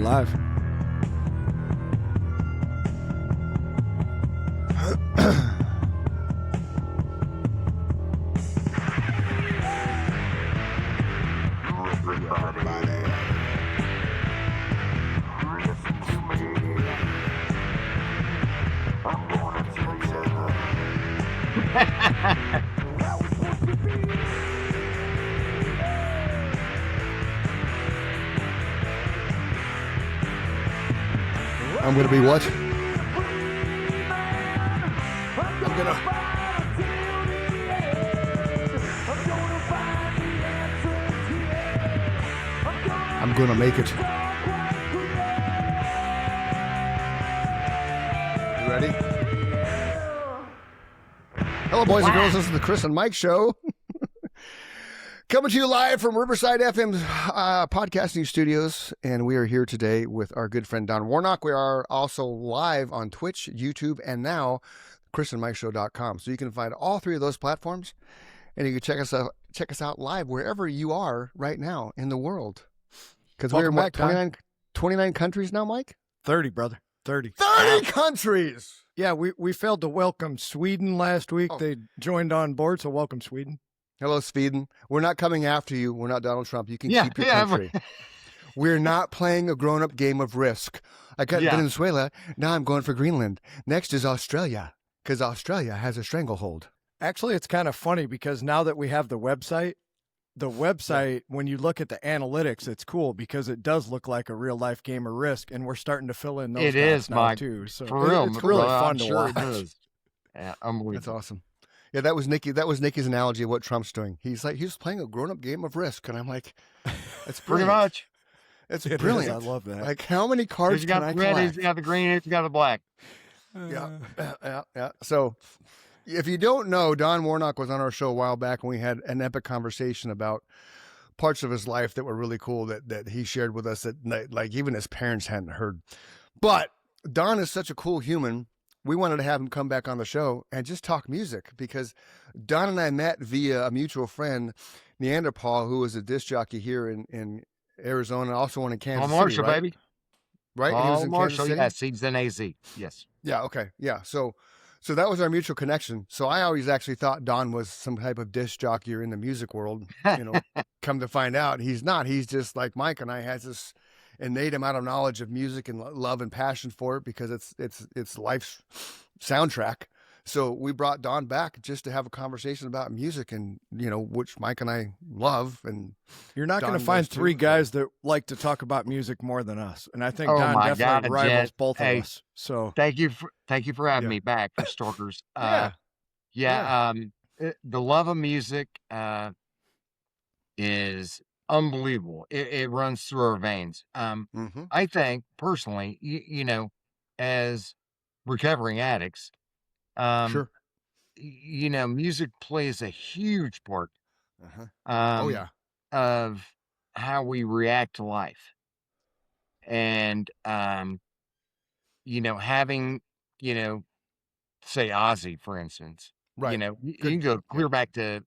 live. I'm going to be what? I'm going to make it. You ready? Hello, boys and girls. This is the Chris and Mike Show. Coming to you live from Riverside FM's podcasting studios, and we are here today with our good friend Don Warnock. We are also live on Twitch, YouTube, and now chrisandmikeshow.com. So you can find all three of those platforms, and you can check us out live wherever you are right now in the world. Because we're in what, 29 countries now, Mike? 30, brother. 30. 30 countries! Yeah, we failed to welcome Sweden last week. Oh. They joined on board, so welcome, Sweden. Hello, Sweden. We're not coming after you. We're not Donald Trump. You can keep your country. We're not playing a grown-up game of Risk. I got Venezuela. Now I'm going for Greenland. Next is Australia, because Australia has a stranglehold. Actually, it's kind of funny because now that we have the website, when you look at the analytics, it's cool because it does look like a real-life game of Risk, and we're starting to fill in those it is, now, Mike. too. So for real, it's really fun to watch. It is. Yeah, unbelievable. That's awesome. Yeah, that was Nikki. That was Nikki's analogy of what Trump's doing. He's playing a grown-up game of Risk, and I'm like, that's pretty much. It's brilliant. I love that. Like, how many cards can I collect? He's got the red, he's got the green, he's got the black. Yeah. So, if you don't know, Don Warnock was on our show a while back, and we had an epic conversation about parts of his life that were really cool that he shared with us that like even his parents hadn't heard. But Don is such a cool human. We wanted to have him come back on the show and just talk music because Don and I met via a mutual friend, Neanderthal, who was a disc jockey here in Arizona, and also one in Kansas City, Marshall, right? baby. Right? Paul He was in Marshall, Kansas City? yes, he's in AZ. Yes. Yeah, okay. Yeah. So that was our mutual connection. So I always actually thought Don was some type of disc jockey in the music world. Come to find out, he's not. He's just like Mike and I, has this innate amount of knowledge of music and love and passion for it because it's life's soundtrack. So we brought Don back just to have a conversation about music and, which Mike and I love. And you're not going to find three guys that like to talk about music more than us. And I think Oh Don my definitely God, rivals Jet. both Hey, of us. So Thank you for having me back for Stalkers. Yeah. The love of music is unbelievable. It runs through our veins. I think personally, as recovering addicts, Sure. Music plays a huge part Oh, yeah. of how we react to life. And, having, say Ozzy, for instance, Right. you can go clear back to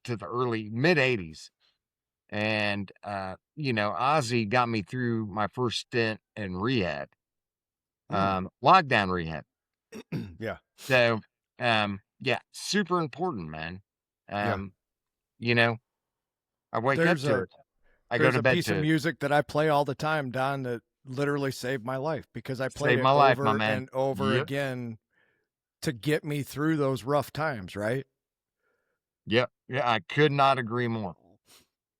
the early mid 80s. And, Ozzy got me through my first stint in rehab, lockdown rehab. Yeah. So, super important, man. I wake up to it. I go there's to a bed piece to of it. music that I play all the time, Don, that literally saved my life because I played Saved it my life, over my man. and over Yep. again to get me through those rough times, right? Yep. Yeah, I could not agree more.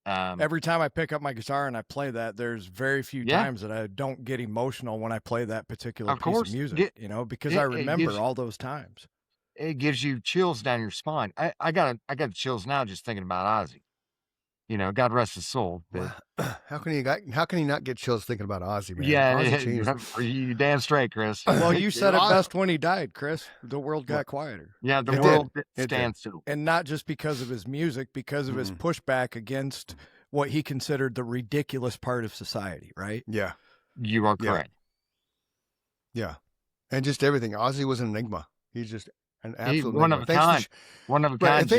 Every time I pick up my guitar and I play that, there's very few times that I don't get emotional when I play that particular Of piece course. of music, because I remember all those times. It gives you chills down your spine. I got chills now just thinking about Ozzy. God rest his soul. But How can you not get chills thinking about Ozzy, man? yeah, Ozzy changed. you damn straight, Chris. Well, you said it best when he died, Chris. The world got quieter. Yeah, the It world did. stands still. And not just because of his music, because of his pushback against what he considered the ridiculous part of society, right? Yeah. You are correct. Yeah. And just everything. Ozzy was an enigma. He's just an absolute He's one enigma. of a kind. One of a kind.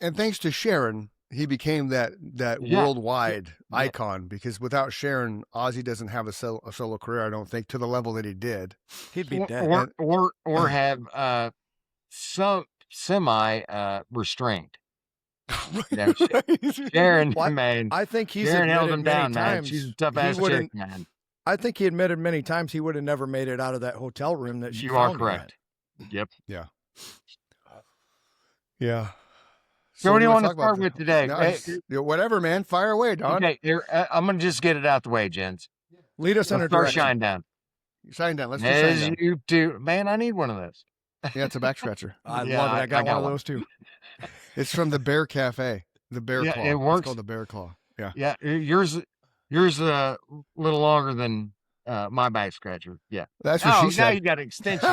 And thanks to Sharon, he became that Yeah. worldwide Yeah. icon, because without Sharon, Ozzy doesn't have a solo career, I don't think, to the level that he did. He'd be dead. Or have some semi restraint. Yeah, Sharon, Well, man, I think he's Sharon held admitted him many down, man. times She's a tough he ass chick, wouldn't. man. I think he admitted many times he would have never made it out of that hotel room that she You are found him correct. Yep. Yeah. So what do you wanna want to talk about start with today? No, whatever, man. Fire away, Don. Okay, here, I'm gonna just get it out the way, gents. at. Lead us in a Let's start direction. Shinedown. Shinedown. Let's do As Shinedown. you do, man. I need one of those. Yeah, it's a back scratcher. I Yeah, love it. I got one of one. those too. It's from the Bear Cafe. The Bear Yeah, Claw. it works. It's called the Bear Claw. Yeah. Yeah, yours a little longer than my back scratcher. Yeah. That's what she Now said. you got an extension.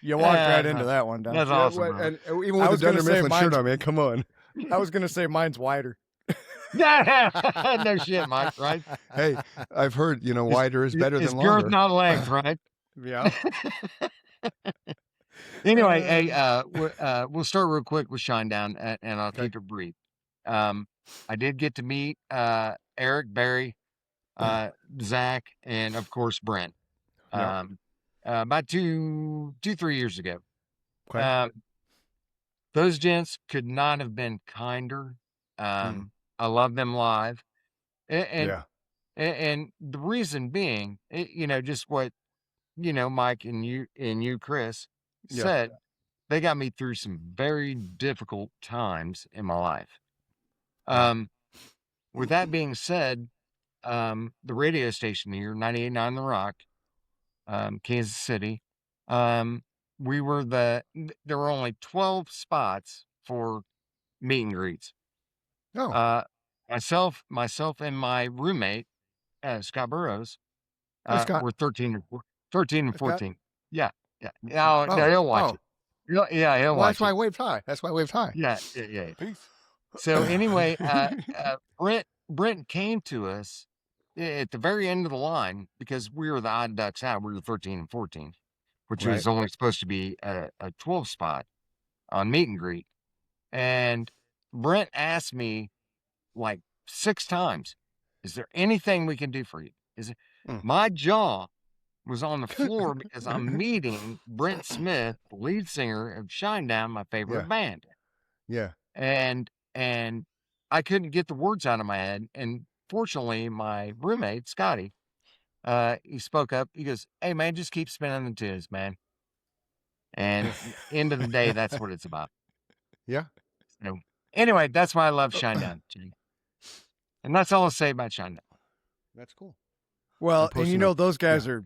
You walked right into that one, Don. That's awesome. Well, Bro. and even I with was the gonna Dunder say Mifflin shirt on, man. Come on. I was gonna say mine's wider. No shit, Mike. Right? Hey, I've heard, wider is better It's than girth, longer. not length, right? Yeah. Anyway, hey, we'll start real quick with Shinedown, and I'll keep it brief. I did get to meet Eric, Barry, Zach, and of course Brent. Yeah. About 3 years ago. Okay. Those gents could not have been kinder. I love them live, and the reason being, just what Mike and you, Chris, said. They got me through some very difficult times in my life. With that being said, the radio station here, 98.9 The Rock, Kansas City, there were only 12 spots for meet and greets. Oh. Myself and my roommate, Scott Burrows, Scott. were 13 and 14. Yeah. No, Oh, he'll watch it. Yeah, he'll watch that's why I waved high. Yeah. Peace. So anyway, Brent came to us at the very end of the line because we were the odd ducks out. We were 13 and 14, which was only supposed to be a 12 spot on meet and greet. And Brent asked me like 6 times, "Is there anything we can do for you?" My jaw was on the floor because I'm meeting Brent Smith, the lead singer of Shinedown, my favorite band. Yeah. And I couldn't get the words out of my head. And fortunately, my roommate, Scotty, he spoke up. He goes, "Hey, man, just keep spinning the tunes, man." And end of the day, that's what it's about. Yeah. So anyway, that's why I love Shinedown. And that's all I'll say about Shinedown. That's cool. Well, and those guys are,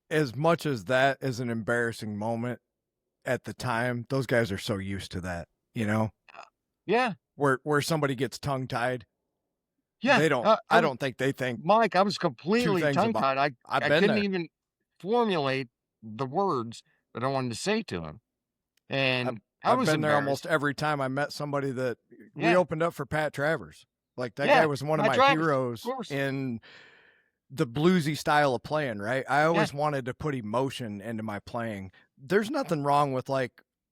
as much as that is an embarrassing moment at the time, those guys are so used to that, Yeah. Where somebody gets tongue tied. Yeah. They don't, I don't think they think. Mike, I was completely tongue tied. I couldn't there. even formulate the words that I wanted to say to him. And I've been there almost every time I met somebody that we opened up for Pat Travers. Like that guy was one of my heroes in the bluesy style of playing, right? I always wanted to put emotion into my playing. There's nothing wrong with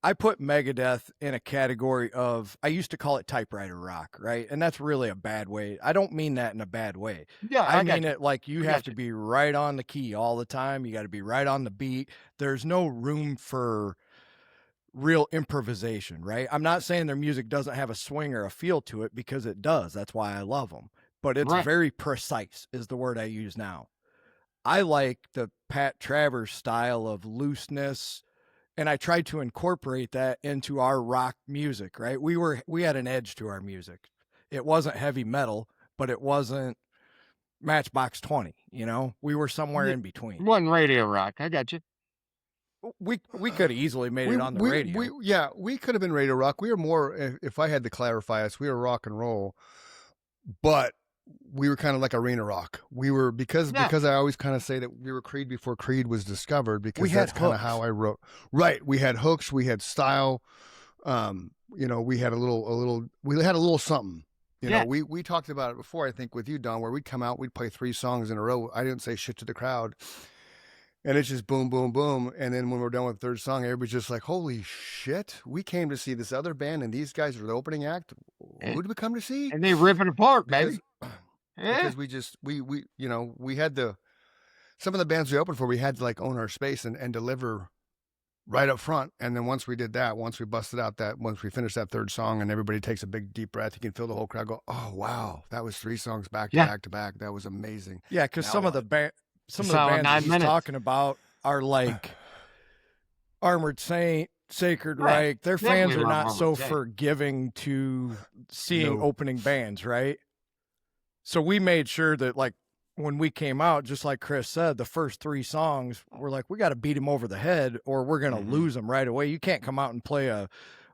I put Megadeth in a category of, I used to call it typewriter rock, right? And that's really a bad way. I don't mean that in a bad way. Yeah, I mean it like you have to be right on the key all the time. You got to be right on the beat. There's no room for real improvisation, right? I'm not saying their music doesn't have a swing or a feel to it, because it does. That's why I love them. But it's very precise is the word I use now. I like the Pat Travers style of looseness, and I tried to incorporate that into our rock music, right? We had an edge to our music. It wasn't heavy metal, but it wasn't Matchbox 20, We were somewhere in between. Wasn't radio rock. I got you. We could have easily made it on the radio. We could have been radio rock. We were more, if I had to clarify us, we were rock and roll, but we were kind of like arena rock. We were, because I always kind of say that we were Creed before Creed was discovered, because that's kind of how I wrote. Right. We had hooks, we had style. We had a little something. We talked about it before, I think, with you, Don, where we'd come out, we'd play 3 songs in a row. I didn't say shit to the crowd. And it's just boom, boom, boom. And then when we're done with the third song, everybody's just like, holy shit, we came to see this other band and these guys are the opening act. Who did we come to see? And they rip it apart, Because, baby. because we had some of the bands we opened for, we had to like own our space and deliver right up front. And then once we did that, once we finished that third song and everybody takes a big deep breath, you can feel the whole crowd go, oh wow, that was 3 songs back to back to back. That was amazing. Yeah, because some of the bands Solid 9 that he's minutes. talking about are like Armored Saint, Sacred Reich. Their fans Definitely are love not so Armored Saint. forgiving to seeing No. opening bands, right? So we made sure that, like, when we came out, just like Chris said, the first 3 songs, we're like, we got to beat him over the head or we're going to lose him right away. You can't come out and play a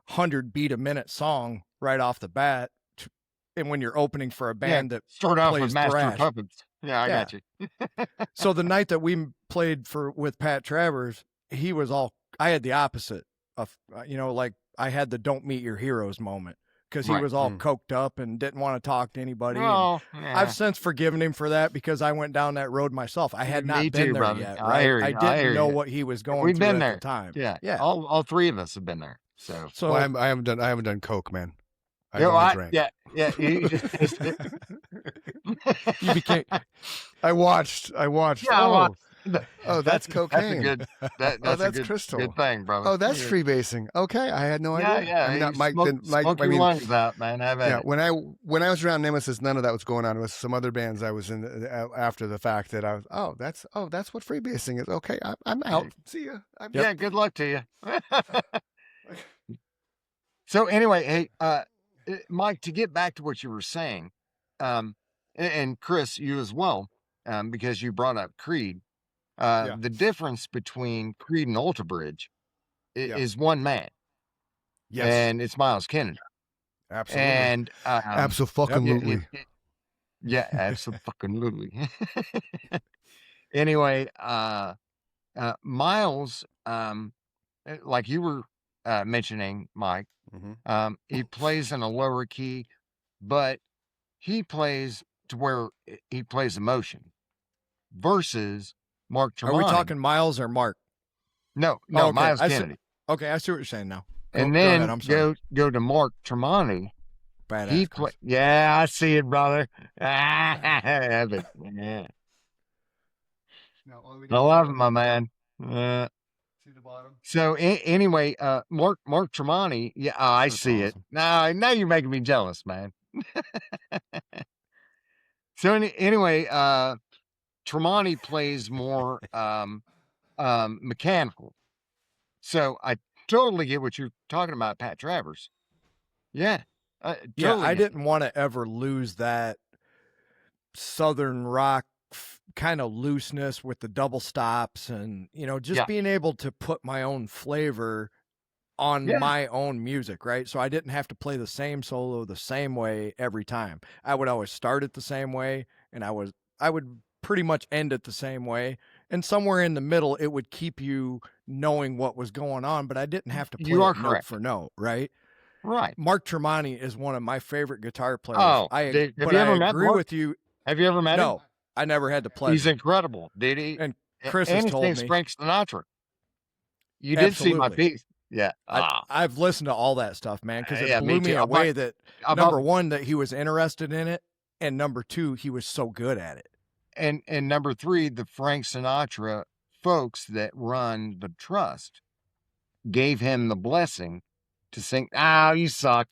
100 beat a minute song right off the bat. And when you're opening for a band that Start off plays with Master thrash. of Puppets. Yeah, I got you. So the night that we played with Pat Travers, I had the opposite of, like I had the don't meet your heroes moment because he Right. was all coked up and didn't want to talk to anybody. and Oh, yeah. I've since forgiven him for that because I went down that road myself. I had not Me been too, there brother. yet. I Right? hear you. I I didn't hear know you. what he was going We've through been at there. the time. Yeah. Yeah. All 3 of us have been there. So So Well, I haven't done coke, man. I You know, only drank. yeah. you became, I watched. Yeah, Oh, that's cocaine. That's that's a good, crystal. good thing, brother. Oh, that's freebasing. Okay, I had no yeah, idea. yeah. I mean, you not Mike. smoke your lungs out, man. Have at Yeah, it. when I was around Nemesis, none of that was going on. It was some other bands I was in after the fact that I was. That's what freebasing is. Okay, I'm out. See ya. Yeah, good luck to you. So anyway, hey, Mike, to get back to what you were saying, and Chris, you as well, because you brought up Creed. The difference between Creed and Alter Bridge is one man, Yes, and it's Miles Kennedy. absolutely, And absolutely. yeah, absolutely. Anyway, Miles, like you were mentioning, Mike, he plays in a lower key, but he plays to where he plays emotion versus Mark Tremonti. are we talking Miles or Mark? No, okay. Miles Kennedy. Okay, I see what you're saying now. And go then ahead, I'm sorry. go to Mark Tremonti. Badass. Yeah, I see it, brother. Yeah. I love him, my man. See the bottom. So anyway, Mark Tremonti. Yeah, I That's see awesome. it. Now you're making me jealous, man. So anyway, Tremonti plays more mechanical. So I totally get what you're talking about, Pat Travers. Yeah. Totally I get it. didn't want to ever lose that Southern rock kind of looseness with the double stops and, just being able to put my own flavor on my own music, right? So I didn't have to play the same solo the same way every time. I would always start it the same way, and I would pretty much end it the same way. And somewhere in the middle, it would keep you knowing what was going on, but I didn't have to play You are it note correct. for note, right? Right. Mark Tremonti is one of my favorite guitar players. Oh, I have you but ever I met agree Mark? with you. Have you ever met him? No, I never had the pleasure. He's incredible, dude. And Chris has and his told name's me. Frank Sinatra. You did see my Absolutely. piece. Yeah. I've listened to all that stuff, man, because it Yeah, blew me me too. away that About- number one, that he was interested in it, and number two, he was so good at it. And number 3, the Frank Sinatra folks that run the trust gave him the blessing to sing. Oh, you suck.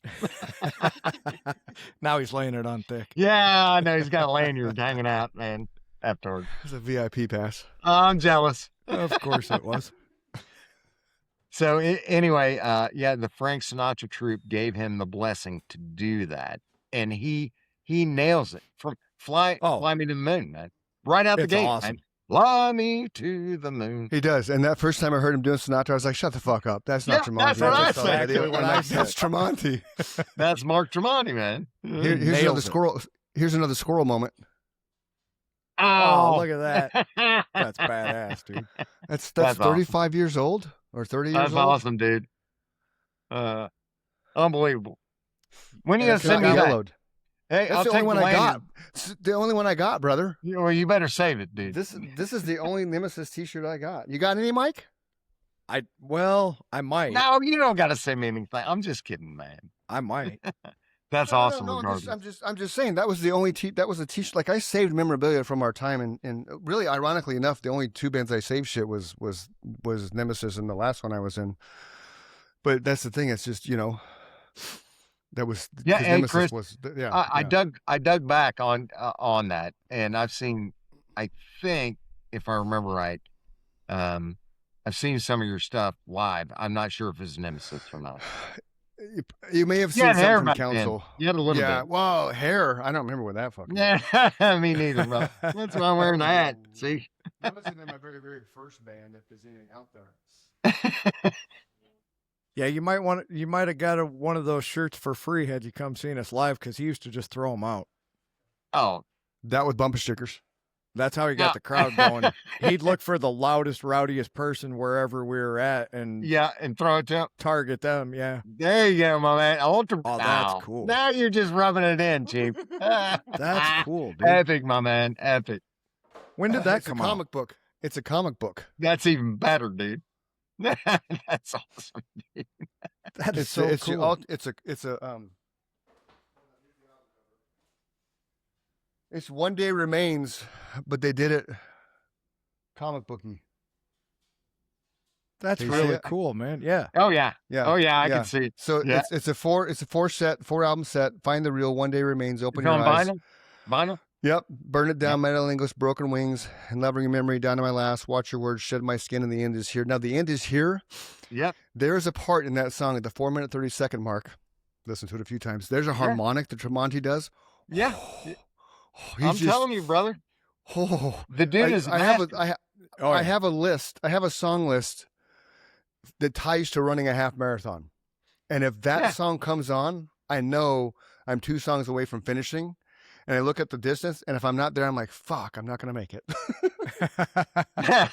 Now he's laying it on thick. Yeah, I know he's got a lanyard hanging out, man. Afterward, It's a VIP pass. I'm jealous. Of course it was. So anyway, the Frank Sinatra troupe gave him the blessing to do that, and he nails it. From fly me to the moon, man. Right out the It's gate, awesome. man. Fly me to the moon. He does. And that first time I heard him doing Sinatra, I was like, shut the fuck up. That's not Yeah, Tremonti. that's what I just said. an idiot. Exactly what I'm I like, said. That's Tremonti. That's Mark Tremonti, man. Here's Nails another it. squirrel. Here's another squirrel moment. Oh, look at that. That's badass, dude. That's That's 35 years old or 30 years That's old. awesome, dude. Unbelievable. When are you gonna It's send not me that? yellowed. Hey, That's I'll the take only one the I land. got. It's the only one I got, brother. Well, you better save it, dude. This is the only Nemesis T-shirt I got. You got any, Mike? I might. No, you don't got to send me anything. I'm just kidding, man. I might. That's No, awesome. no, Regardless. I'm just saying that was the only that was a T-shirt. Like I saved memorabilia from our time, and really, ironically enough, the only two bands I saved shit was Nemesis and the last one I was in. But that's the thing. It's just that was Yeah, 'cause hey, Nemesis Chris, was I dug back on that, and I've seen. I think if I remember right, I've seen some of your stuff live. I'm not sure if it's Nemesis or not. You may have You seen had hair something from back then. Council. You had a little Yeah, bit. well, hair. I don't remember what that fucking. Yeah, me neither, bro. That's why I'm wearing the hat. See? That was in my very, very first band, if there's anything out there. Yeah, you might have got one of those shirts for free had you come seen us live, because he used to just throw them out. Oh, That with bumper stickers. That's how he got the crowd going. He'd look for the loudest, rowdiest person wherever we were at, and yeah, and throw it to. target them. Yeah, There you go, my man. Ultra. Oh, that's Now. cool. Now you're just rubbing it in, Chief. that's cool, dude. Epic, my man. Epic. When did that It's come a out? comic book. It's a comic book. That's even better, dude. That's awesome, dude. That is It's so cool. It's One Day Remains, but they did it comic booky. That's Do you see really it? cool, man. Yeah. Oh yeah. Yeah. Oh yeah. I can see it. So Yeah. it's a four album set. Find the Real, One Day Remains, Open It's Your on Eyes. vinyl. Vinyl. Yep. Burn It Down, Metalingus, Broken Wings, and Loving Your Memory, Down to My Last, Watch Your Words, Shed My Skin, and The End Is Here. Now, The End Is Here. Yep. There's a part in that song at the 4-minute 30-second mark. Listen to it a few times. There's a harmonic that Tremonti does. Yeah. He's I'm just, telling you, brother. Oh, The dude is. I have a list. I have a song list that ties to running a half marathon. And if that song comes on, I know I'm 2 songs away from finishing. And I look at the distance, and if I'm not there, I'm like, fuck, I'm not going to make it.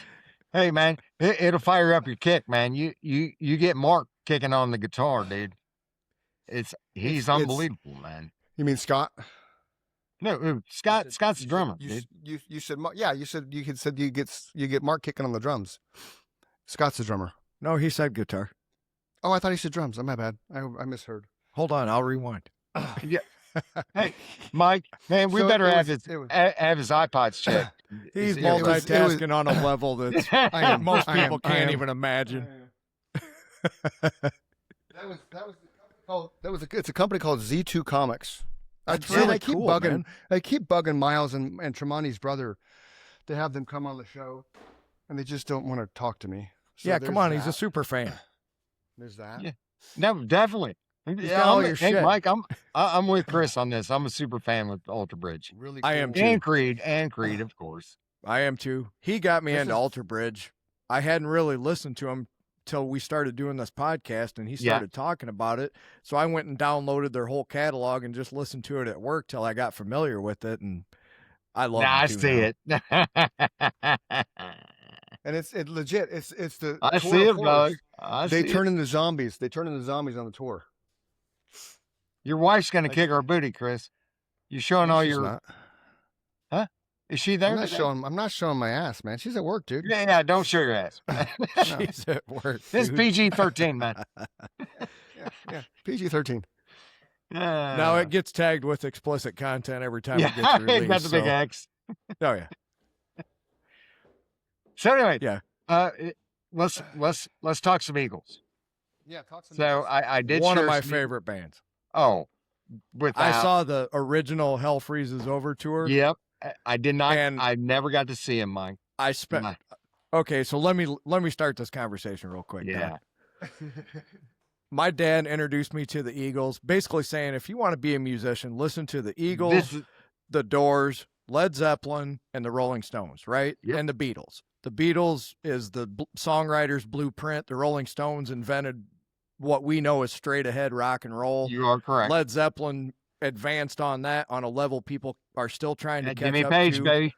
Hey man, it'll fire up your kick, man. You get Mark kicking on the guitar, dude. He's unbelievable, man. You mean Scott? No, Scott's the drummer, dude. You said, yeah, you said you get Mark kicking on the drums. Scott's the drummer. No, he said guitar. Oh, I thought he said drums. My bad. I misheard. Hold on, I'll rewind. Yeah. Hey, Mike, man, we So better it have was- his iPods checked. He's It was- multitasking on a level that most people can't even imagine. It's a company called Z2 Comics. That's really I keep cool, bugging. man. I keep bugging Miles and Tremonti's brother to have them come on the show, and they just don't want to talk to me. So Yeah, come there's on, he's a that. super fan. There's that. Yeah. No, definitely. got all your hey, shit. Mike, I'm with Chris on this. I'm a super fan with Alter Bridge. Really. I am cool. too. And Creed, of course. I am too. He got me This into is- Alter Bridge. I hadn't really listened to him till we started doing this podcast, and he Yeah. started talking about it. So I went and downloaded their whole catalog and just listened to it at work till I got familiar with it, and I love I it. Too see now. it. And it's legit. It's the. I tour see of it, brother. horrors. They turn into zombies. They turn into zombies on the tour. Your wife's gonna kick our booty, Chris. You showing all She's your? not. Is she there? I'm today? not showing my ass, man. She's at work, dude. Yeah, don't show your ass. She's at work. This dude. PG-13, man. Yeah. PG-13. Now it gets tagged with explicit content every time it gets yeah, released. got the big so- X. Oh yeah. So anyway, Yeah. Let's talk some Eagles. Yeah. Talk some So I did One of share my some- favorite bands. Oh, without, I saw the original Hell Freezes Over tour. Yep, I did not. And- I never got to see him, Mike. I spent. My- Okay, so let me start this conversation real quick. Yeah. Don. My dad introduced me to the Eagles, basically saying if you want to be a musician, listen to the Eagles, This is- the Doors, Led Zeppelin, and the Rolling Stones, right? Yep. And the Beatles. The Beatles is the songwriter's blueprint. The Rolling Stones invented what we know as straight ahead rock and roll. You are correct. Led Zeppelin advanced on that on a level people are still trying to catch Jimmy up Page, to. baby.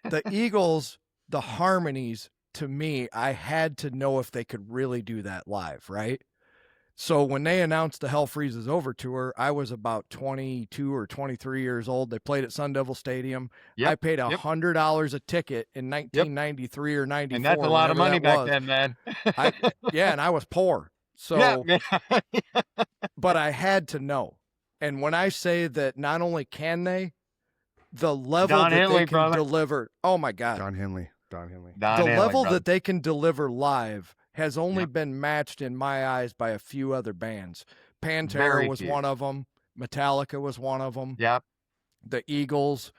The Eagles, the harmonies, to me, I had to know if they could really do that live, right? So when they announced the Hell Freezes Over tour, I was about 22 or 23 years old. They played at Sun Devil Stadium. Yep. I paid Yep. $100 a ticket in 1993 or 94. And that's a lot of money whenever that back was. then, man. And I was poor. Yeah, So, man. but I had to know. And when I say that not only can they, the level Don that Henley, they can brother. deliver, oh my God. Don Henley. Don The Henley, level brother. that they can deliver live has only Yep. been matched in my eyes by a few other bands. Pantera Very was few. one of them. Metallica was one of them. Yep. The Eagles,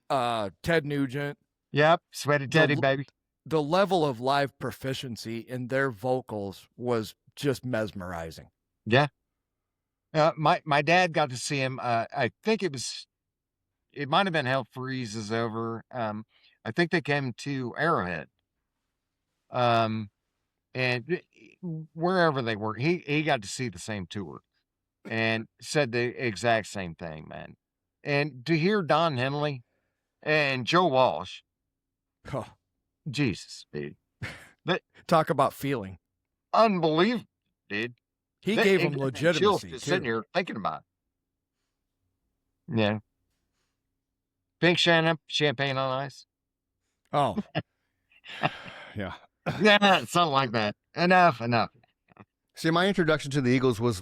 Ted Nugent. Yep. Sweaty Teddy, baby. The level of live proficiency in their vocals was just mesmerizing. Yeah. My dad got to see him. I think it might have been Hell Freezes Over. I think they came to Arrowhead. And wherever they were, he got to see the same tour and said the exact same thing, man. And to hear Don Henley and Joe Walsh, Oh, Jesus, dude, talk about feeling. unbelievable, dude. He That- gave it them gives me chills legitimacy just sitting too. here thinking about it. Yeah. Pink champagne on ice. Oh, Yeah. Yeah, something like that. Enough. See, my introduction to the Eagles was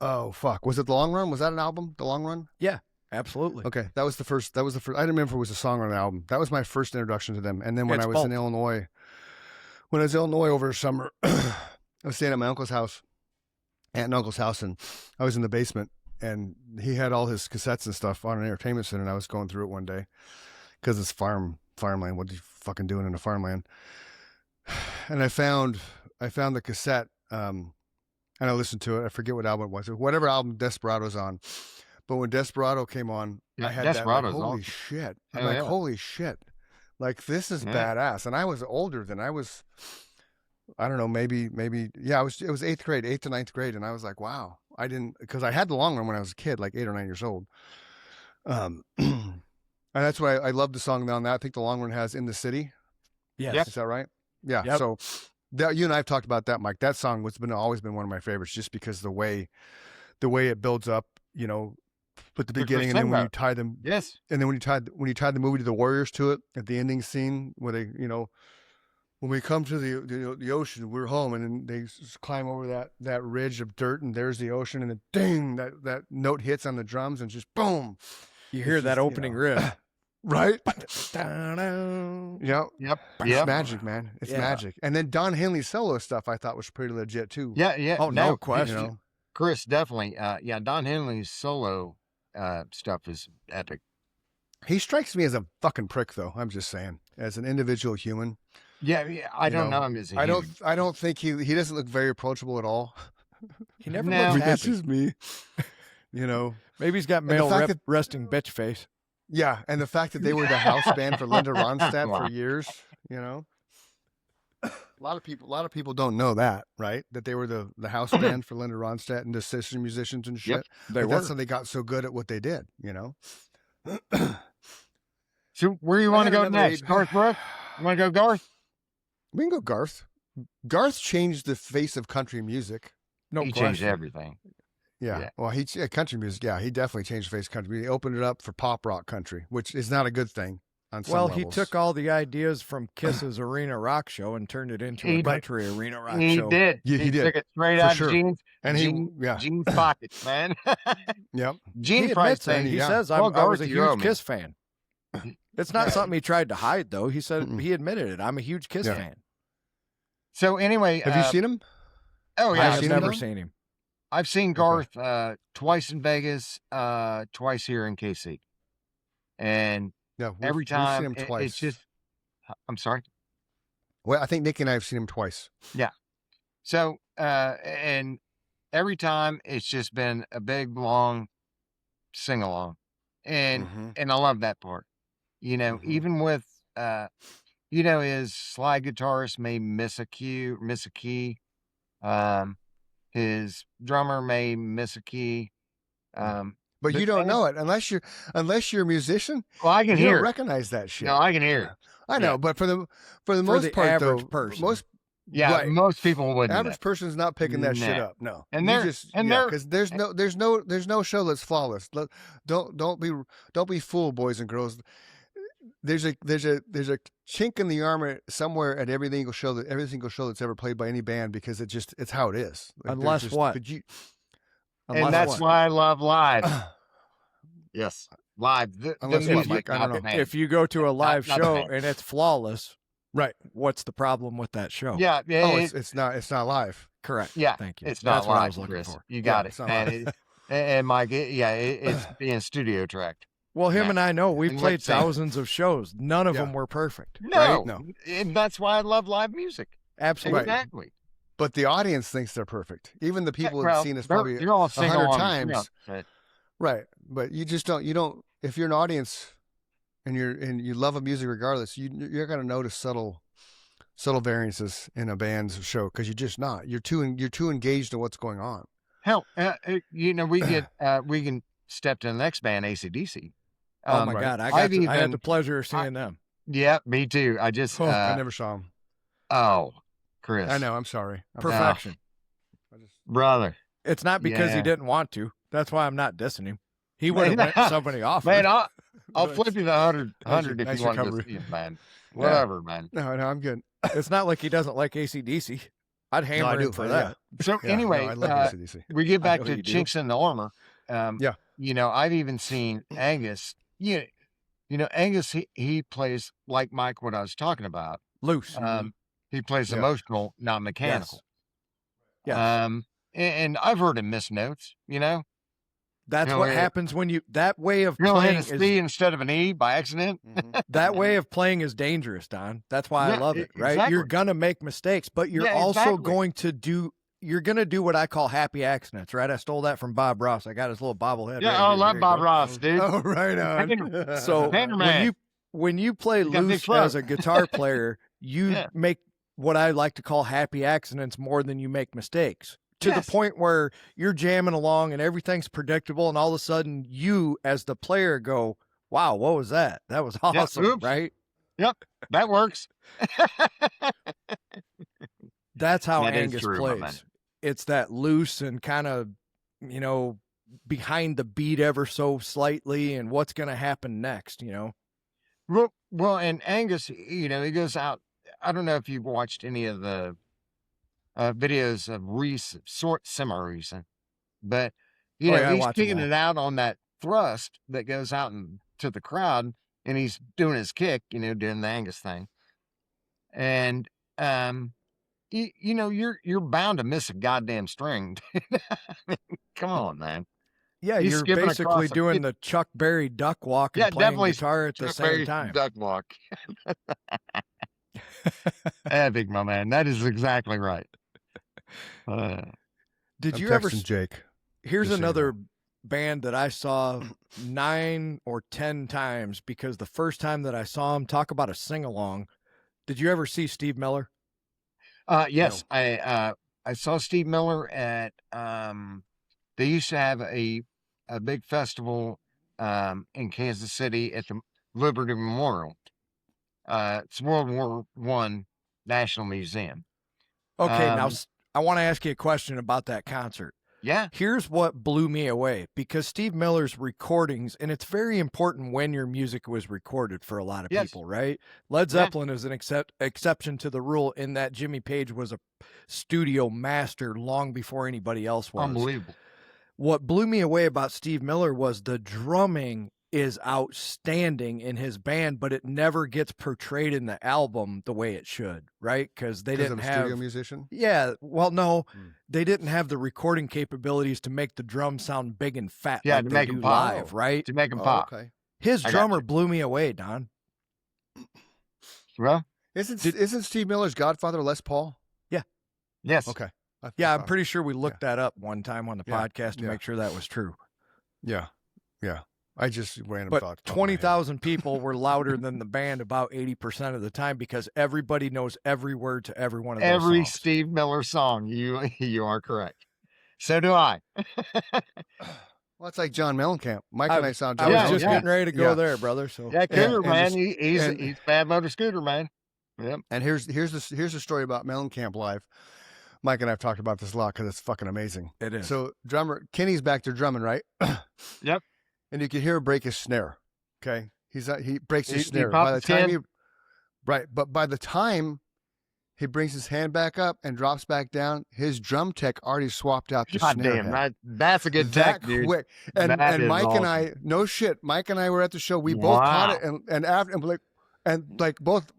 oh fuck, was it The Long Run? Was that an album? The Long Run? absolutely. Okay, that was the first. I didn't remember if it was a song or an album. That was my first introduction to them. And then when It's I was in both. Illinois, over the summer, I was staying at my uncle's house, aunt and uncle's house, and I was in the basement, and he had all his cassettes and stuff on an entertainment center, and I was going through it one day because it's farmland. What are you fucking doing in a farmland? And I found the cassette, and I listened to it. I forget what album it was. Whatever album Desperado's on. But when Desperado came on, Yeah, I had Desperado's that, like, holy awesome. shit. I'm Hell like, yeah. holy shit. Like, this is Yeah. badass. And I was older than I was, I don't know, maybe, yeah, it was 8th grade, 8th to 9th grade. And I was like, wow. Because I had The Long Run when I was a kid, like 8 or 9 years old. And that's why I love the song on that. I think The Long Run has In the City. Yes. Yep. Is that right? Yeah. Yep. So that you and I have talked about that, Mike. That song was always been one of my favorites, just because the way it builds up, you know, at the beginning, and then when you tie them, Yes. and then when you tied the movie to the Warriors to it at the ending scene, where they, you know, when we come to the ocean, we're home, and then they climb over that ridge of dirt, and there's the ocean, and then ding, that note hits on the drums, and just boom, You hear It's that just, you opening know, riff. right? Da-da. Yeah. Yep. It's Yep. magic, man. It's Yeah. magic. And then Don Henley's solo stuff I thought was pretty legit too. Yeah. Yeah. Oh, no You question. know, Chris, definitely. Yeah. Don Henley's solo stuff is epic. he strikes me as a fucking prick, though. I'm just saying, as an individual human, Yeah. I You don't know, know him as a I human. don't think he doesn't look very approachable at all. He never No. I looks mean, that's happy. just me. You know, Maybe he's got the male fact that- resting bitch face. yeah, and the fact that they were the house band for Linda Ronstadt Wow. for years, you know. A lot of people don't know that, right? That they were the house band for Linda Ronstadt and the sister musicians and shit. Yep. They But were. that's how they got so good at what they did, you know. So where you want to had go another next? eight- Garth Brooks? You want to go Garth? We can go Garth. Garth changed the face of country music. No He question. changed everything. Yeah. Yeah. Well, country music. Yeah, he definitely changed the face of country. He opened it up for pop rock country, which is not a good thing on some Well, levels. he took all the ideas from Kiss's arena rock show and turned it into He a did. country arena rock He show. did. Yeah, he did. Took it straight For out sure. of Gene's, and Gene's pockets, man. Yep. Gene He probably admits it. saying, He yeah. says, Well, I was Garth, a you owe huge me." Kiss fan. It's not something he tried to hide, though. He said Mm-mm. he admitted it. I'm a huge Kiss Yeah. fan. So anyway, Have you seen him? Oh I yeah, have seen him, never though? seen him. I've seen Garth twice in Vegas, twice here in KC, and Yeah. every we've seen time him twice. it's just. I'm sorry. Well, I think Nick and I have seen him twice. So and every time it's just been a big long sing along, and I love that part. You know, Mhm. even with his slide guitarist may miss a key. His drummer may miss a key. But But you don't man- know it unless you're a musician. Well, I can You hear. don't it. recognize that shit. No, I can hear. it. I know, yeah. but for the For most the part, average though, person. Yeah, Right. most people wouldn't. Average person's not picking that shit No. up. No, And you they're- just and they're- because there's no show that's flawless. Don't be fooled, boys and girls. There's a chink in the armor somewhere at every single show that's ever played by any band, because it's how it is. Like, Unless what? But you, and that's why I love live. Yes, live. The Unless what, music, Mike? I don't not the know. band. If you go to a live not the show band. and it's flawless, right? what's the problem with that show? Yeah, Oh, it's not live. Correct. yeah. Thank you. It's not That's what I live, was looking Chris. for. You got it's it. not And Mike, it's being studio tracked. Well, him Yeah. and I know we And played let's say- thousands of shows. None of Yeah. them were perfect. No, Right? No. and that's why I love live music. Absolutely. Exactly. But the audience thinks they're perfect. Even the people Well, who've seen us they're- probably you're all 100 sing-along times. throughout, but- Right. But you just don't, if you're an audience and you love a music regardless, you're going to notice subtle variances in a band's show, because you're just not. You're too engaged in what's going on. Hell, we can step to the next band, AC/DC. Oh my right. God, I I've had even- the pleasure of seeing them. Yeah, me too. I just I never saw them. Chris. I know. I'm sorry. Perfection. Brother. It's not because Yeah. he didn't want to. That's why I'm not dissing him. He would have went somebody off. Man, I'll But flip you the 100 if nice you want to recovery. see it, man. Whatever, man. No, I'm good. It's not like he doesn't like AC/DC. I'd hammer I do, for yeah. that. So Yeah, anyway, no, I love AC/DC. we get back know to you do. Chinks in the Armor. Yeah. I've even seen Angus. Angus, he plays like Mike, what I was talking about. Loose. He plays Yeah. emotional, not mechanical. Yes. And I've heard him miss notes, That's you know, what it- happens when that way of You're going playing to hit a C instead of an E by accident. that way of playing is dangerous, Don. That's why I Yeah, love it, right? exactly. You're going to make mistakes, but you're Yeah, also exactly. you're going to do what I call happy accidents, right? I stole that from Bob Ross. I got his little bobblehead. Yeah, right I here. love There you Bob go. Ross, dude. Oh, right on. So Painter man. when you play got big loose throat. as a guitar player, you Yeah. make what I like to call happy accidents more than you make mistakes. To Yes. the point where you're jamming along and everything's predictable, and all of a sudden you, as the player, go, "Wow, what was that? That was awesome!" oops. Right? That works. That's how That is Angus true, my man. plays. It's that loose and kind of, behind the beat ever so slightly, and what's going to happen next. Well, and Angus, he goes out. I don't know if you've watched any of the videos of semi-recent, but Oh, yeah, I he's watch 'em kicking all. it out on that thrust that goes out to the crowd, and he's doing his kick, doing the Angus thing, and you're bound to miss a goddamn string. I mean, come on, man. Yeah, He's you're skipping basically across a- doing the Chuck Berry duck walk and Yeah, playing definitely guitar at the Chuck same Berry's time. duck walk. Epic, my man. That is exactly right. Did I'm you ever? texting Jake? Here's just so you another band that I saw 9 or 10 times, because the first time that I saw him, talk about a sing along. Did you ever see Steve Miller? Yes, I saw Steve Miller at they used to have a big festival in Kansas City at the Liberty Memorial. It's World War I National Museum. Okay, now Um, I want to ask you a question about that concert. Yeah. Here's what blew me away, because Steve Miller's recordings, and it's very important when your music was recorded for a lot of Yes. people, right? Led Yeah. Zeppelin is an exception to the rule in that Jimmy Page was a studio master long before anybody else was. Unbelievable. What blew me away about Steve Miller was the drumming is outstanding in his band, but it never gets portrayed in the album the way it should, right? Because they Because didn't I'm a have studio musician. yeah, well, no, Hmm. they didn't have the recording capabilities to make the drums sound big and fat Yeah, like to they make do 'em pop. live, right? To make them Oh, pop. okay. His I got drummer you. blew me away, Don. Well, Isn't Steve Miller's godfather Les Paul? yes. Okay. Yeah, I'm pretty sure we looked that up one time on the Yeah, podcast to yeah. make sure that was true. Yeah. I just random But thought. 20,000 people were louder than the band about 80% of the time, because everybody knows every word to every one of those Every songs. Steve Miller song. You are correct. So do I. Well, it's like John Mellencamp. Mike I- and I saw I John was Yeah, just Mellencamp. getting ready to go Yeah. there, brother. So Yeah, Cougar, and man. just- He's and- Bad Motor Scooter, man. Yep. And here's the story about Mellencamp Live. Mike and I have talked about this a lot because it's fucking amazing. It is. So drummer Kenny's back there drumming, right? Yep. And you can hear him break his snare. Okay, he breaks his He snare. popped By the his time hand. but by the time he brings his hand back up and drops back down, his drum tech already swapped out the God snare damn, head. that's a good That tech, dude. quick. And That is Mike and awesome. I, no shit, Mike and I were at the show. We both caught it, and after and both.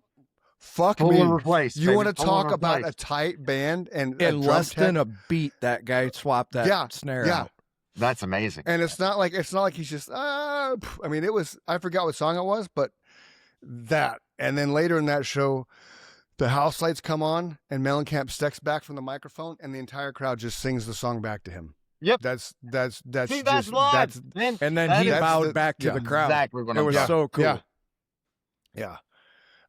Fuck Full me. and replaced. You baby. want to Full and talk about a replaced. tight band and In less than a beat, that guy swapped that snare out. That's amazing. And it's not like he's just I mean, it was, I forgot what song it was, but that. And then later in that show, the house lights come on and Mellencamp steps back from the microphone and the entire crowd just sings the song back to him. Yep. That's See, that's live. Man, And then that he is bowed back to the crowd. exactly what It I'm was talking so cool. Yeah.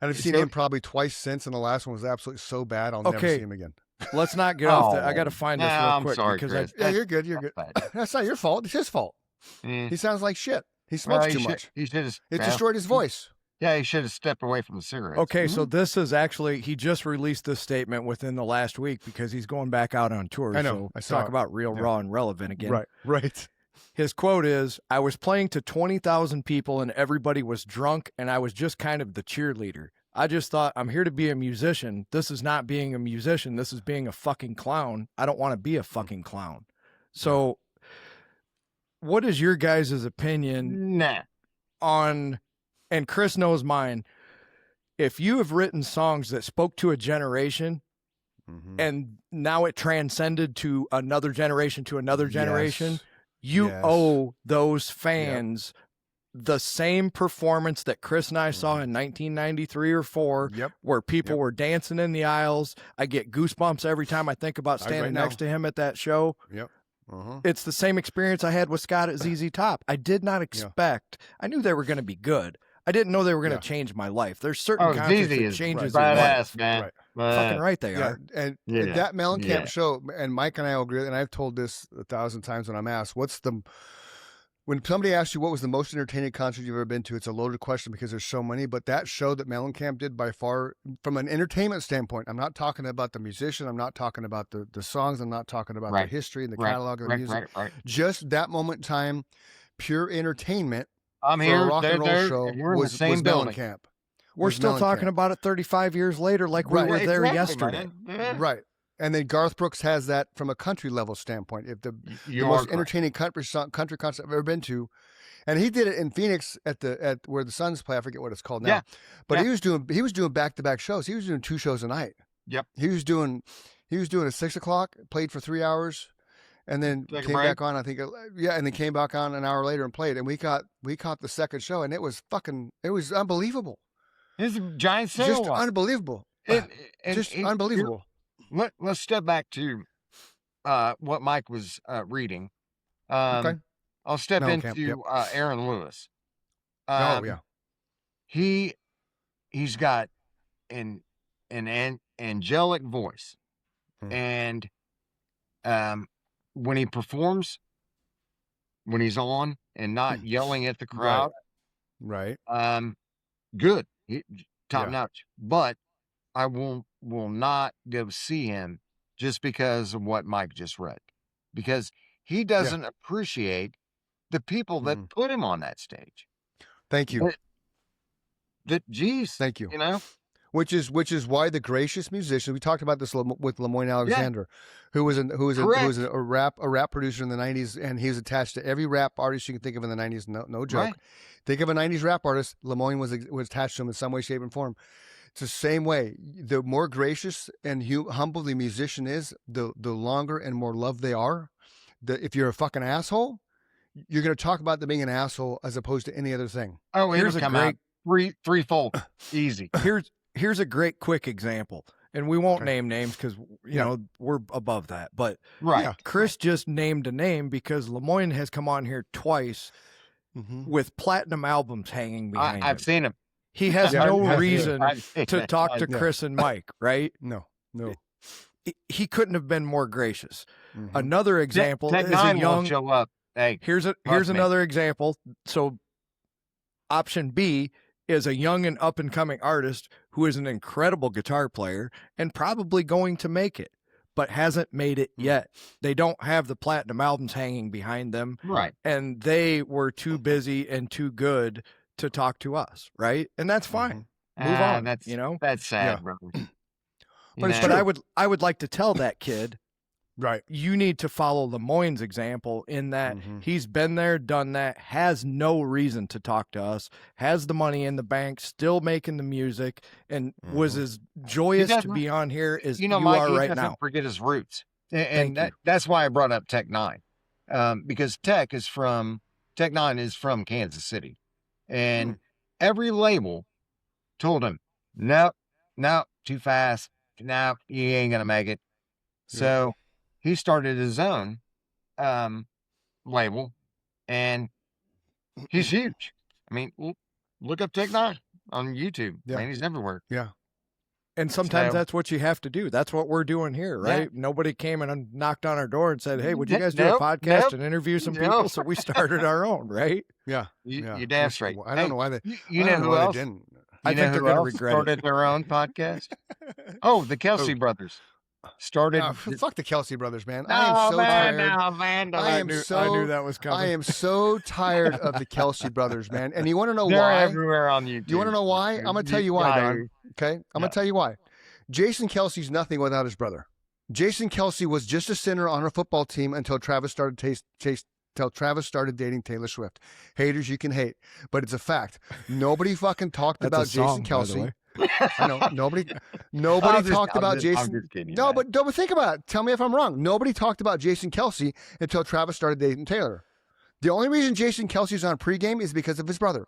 And I've It's seen so- him probably twice since, and the last one was absolutely so bad I'll never Okay. see him again. Let's not get off that. I Oh, got to find this no, real I'm quick sorry, because Chris. Yeah, you're good. You're good. That's That's not your fault. It's his fault. Mm. He sounds like shit. He smokes too much. He should have. It destroyed his voice. Yeah, he should have stepped away from the cigarettes. Okay, so this is actually, he just released this statement within the last week because he's going back out on tour. I know. So I saw talk it. about real, Yeah. raw, and relevant again. Right. His quote is, "I was playing to 20,000 people and everybody was drunk and I was just kind of the cheerleader. I just thought, I'm here to be a musician. This is not being a musician. This is being a fucking clown. I don't want to be a fucking clown." So what is your guys' opinion Nah. on, and Chris knows mine, if you have written songs that spoke to a generation Mm-hmm. and now it transcended to another generation, Yes. you Yes. owe those fans the same performance that Chris and I saw in 1993 or 4, Yep. where people were dancing in the aisles. I get goosebumps every time I think about Right standing now. next to him at that show. Yep. Uh-huh. It's the same experience I had with Scott at ZZ Top. I did not expect, I knew they were going to be good. I didn't know they were going to change my life. There's certain concerts ZZ that is changes your life. badass, man. Right. Fucking right they Yeah, are. and Yeah. that Mellencamp Yeah. show, and Mike and I will agree, and I've told this 1,000 times when I'm asked, when somebody asks you what was the most entertaining concert you've ever been to, it's a loaded question because there's so many, but that show that Mellencamp did by far, from an entertainment standpoint, I'm not talking about the musician, I'm not talking about the songs, I'm not talking about the Right. history and the Right, catalog of the music, right. just that moment in time, pure entertainment I'm for here. a rock and roll there, show and we're in was the same building. Mellencamp. We're Was still talking Mellencamp. about it 35 years later like we Right. were there Exactly, yesterday. man. Yeah. Right. And then Garth Brooks has that from a country level standpoint. If the You most are correct. entertaining country concert I've ever been to, and he did it in Phoenix at where the Suns play. I forget what it's called now. Yeah. But Yeah. he was doing back to back shows. He was doing 2 shows a night. Yep. He was doing at 6 o'clock, played for 3 hours, and then Take a came break. back on. I think and then came back on an hour later and played. And we caught the second show, and it was unbelievable. It's a giant sale. Just unbelievable. Just unbelievable. Let's step back to what Mike was reading. Okay. I'll step Mellencamp, into Aaron Lewis. Oh yeah. He's got an angelic voice, Hmm. and when he performs, when he's on and not yelling at the crowd, Right. good, top Yeah. notch. But I will not go see him just because of what Mike just read, because he doesn't appreciate the people that Mhm. put him on that stage. Thank you. Geez, Thank you. you know, Which is why the gracious musician, we talked about this with Lemoyne Alexander, who was a rap producer in the 90s, and he was attached to every rap artist you can think of in the 90s. No joke. Right. Think of a 90s rap artist, Lemoyne was attached to him in some way, shape, and form. It's the same way. The more gracious and humble the musician is, the longer and more loved they are. If you're a fucking asshole, you're going to talk about them being an asshole as opposed to any other thing. oh, Here's it'll a come great- out threefold, easy. Here's a great quick example, and we won't Okay. name names because we're above that. But Right. Yeah. Chris just named a name because Lemoyne has come on here twice Mm-hmm. with platinum albums hanging behind I've him. seen him. He has Yeah, no I've- reason I've seen to it. talk to Yeah. Chris and Mike, right? No. He couldn't have been more gracious. Mhm. Another example Tech is a Nine young. will show up. Hey, Here's me. another example. So option B is a young and up and coming artist who is an incredible guitar player and probably going to make it, but hasn't made it yet. They don't have the platinum albums hanging behind them. Right. And they were too busy and too good to talk to us, right? And that's fine. Move on. That's, you know, that's sad, Yeah. brother. But it's but true. I would like to tell that kid, Right. you need to follow Lemoyne's example in that Mhm. he's been there, done that, has no reason to talk to us, has the money in the bank, still making the music, and was as joyous to be on here as you Mike, are he right doesn't now. forget his roots. Thank you. That's why I brought up Tech Nine. Because Tech Nine is from Kansas City. And every label told him, no, too fast. No, you ain't gonna make it. So he started his own label, and he's huge. I mean, look up Tech Nine on YouTube. Yeah. Man, he's everywhere. Yeah. And sometimes So- that's what you have to do. That's what we're doing here, right? Yeah. Nobody came and knocked on our door and said, hey, would you guys do Nope, a podcast nope, and interview some nope. people? So we started our own, right? Yeah. You damn straight. I don't know why they. You I know don't know who why else? they didn't. I You think know they're who gonna else regret it. started their own podcast? Oh, the Kelcie brothers started. Fuck the Kelcie brothers, man. No, I am so man, tired. no, man, I am I so. knew that was coming. I am so tired of the Kelcie brothers, man. And you want to know They're why? everywhere on YouTube. You want to know why? I'm gonna tell you why, Don. Okay, I'm gonna tell you why. Jason Kelsey's nothing without his brother. Jason Kelcie was just a center on our football team until Travis started dating Taylor Swift. Haters, you can hate, but it's a fact. Nobody fucking talked That's about a song, Jason by the Kelce. way. I know nobody talked about Jason. I'm just kidding, No, man. but think about it. Tell me if I'm wrong. Nobody talked about Jason Kelce until Travis started dating Taylor. The only reason Jason Kelsey's on pregame is because of his brother.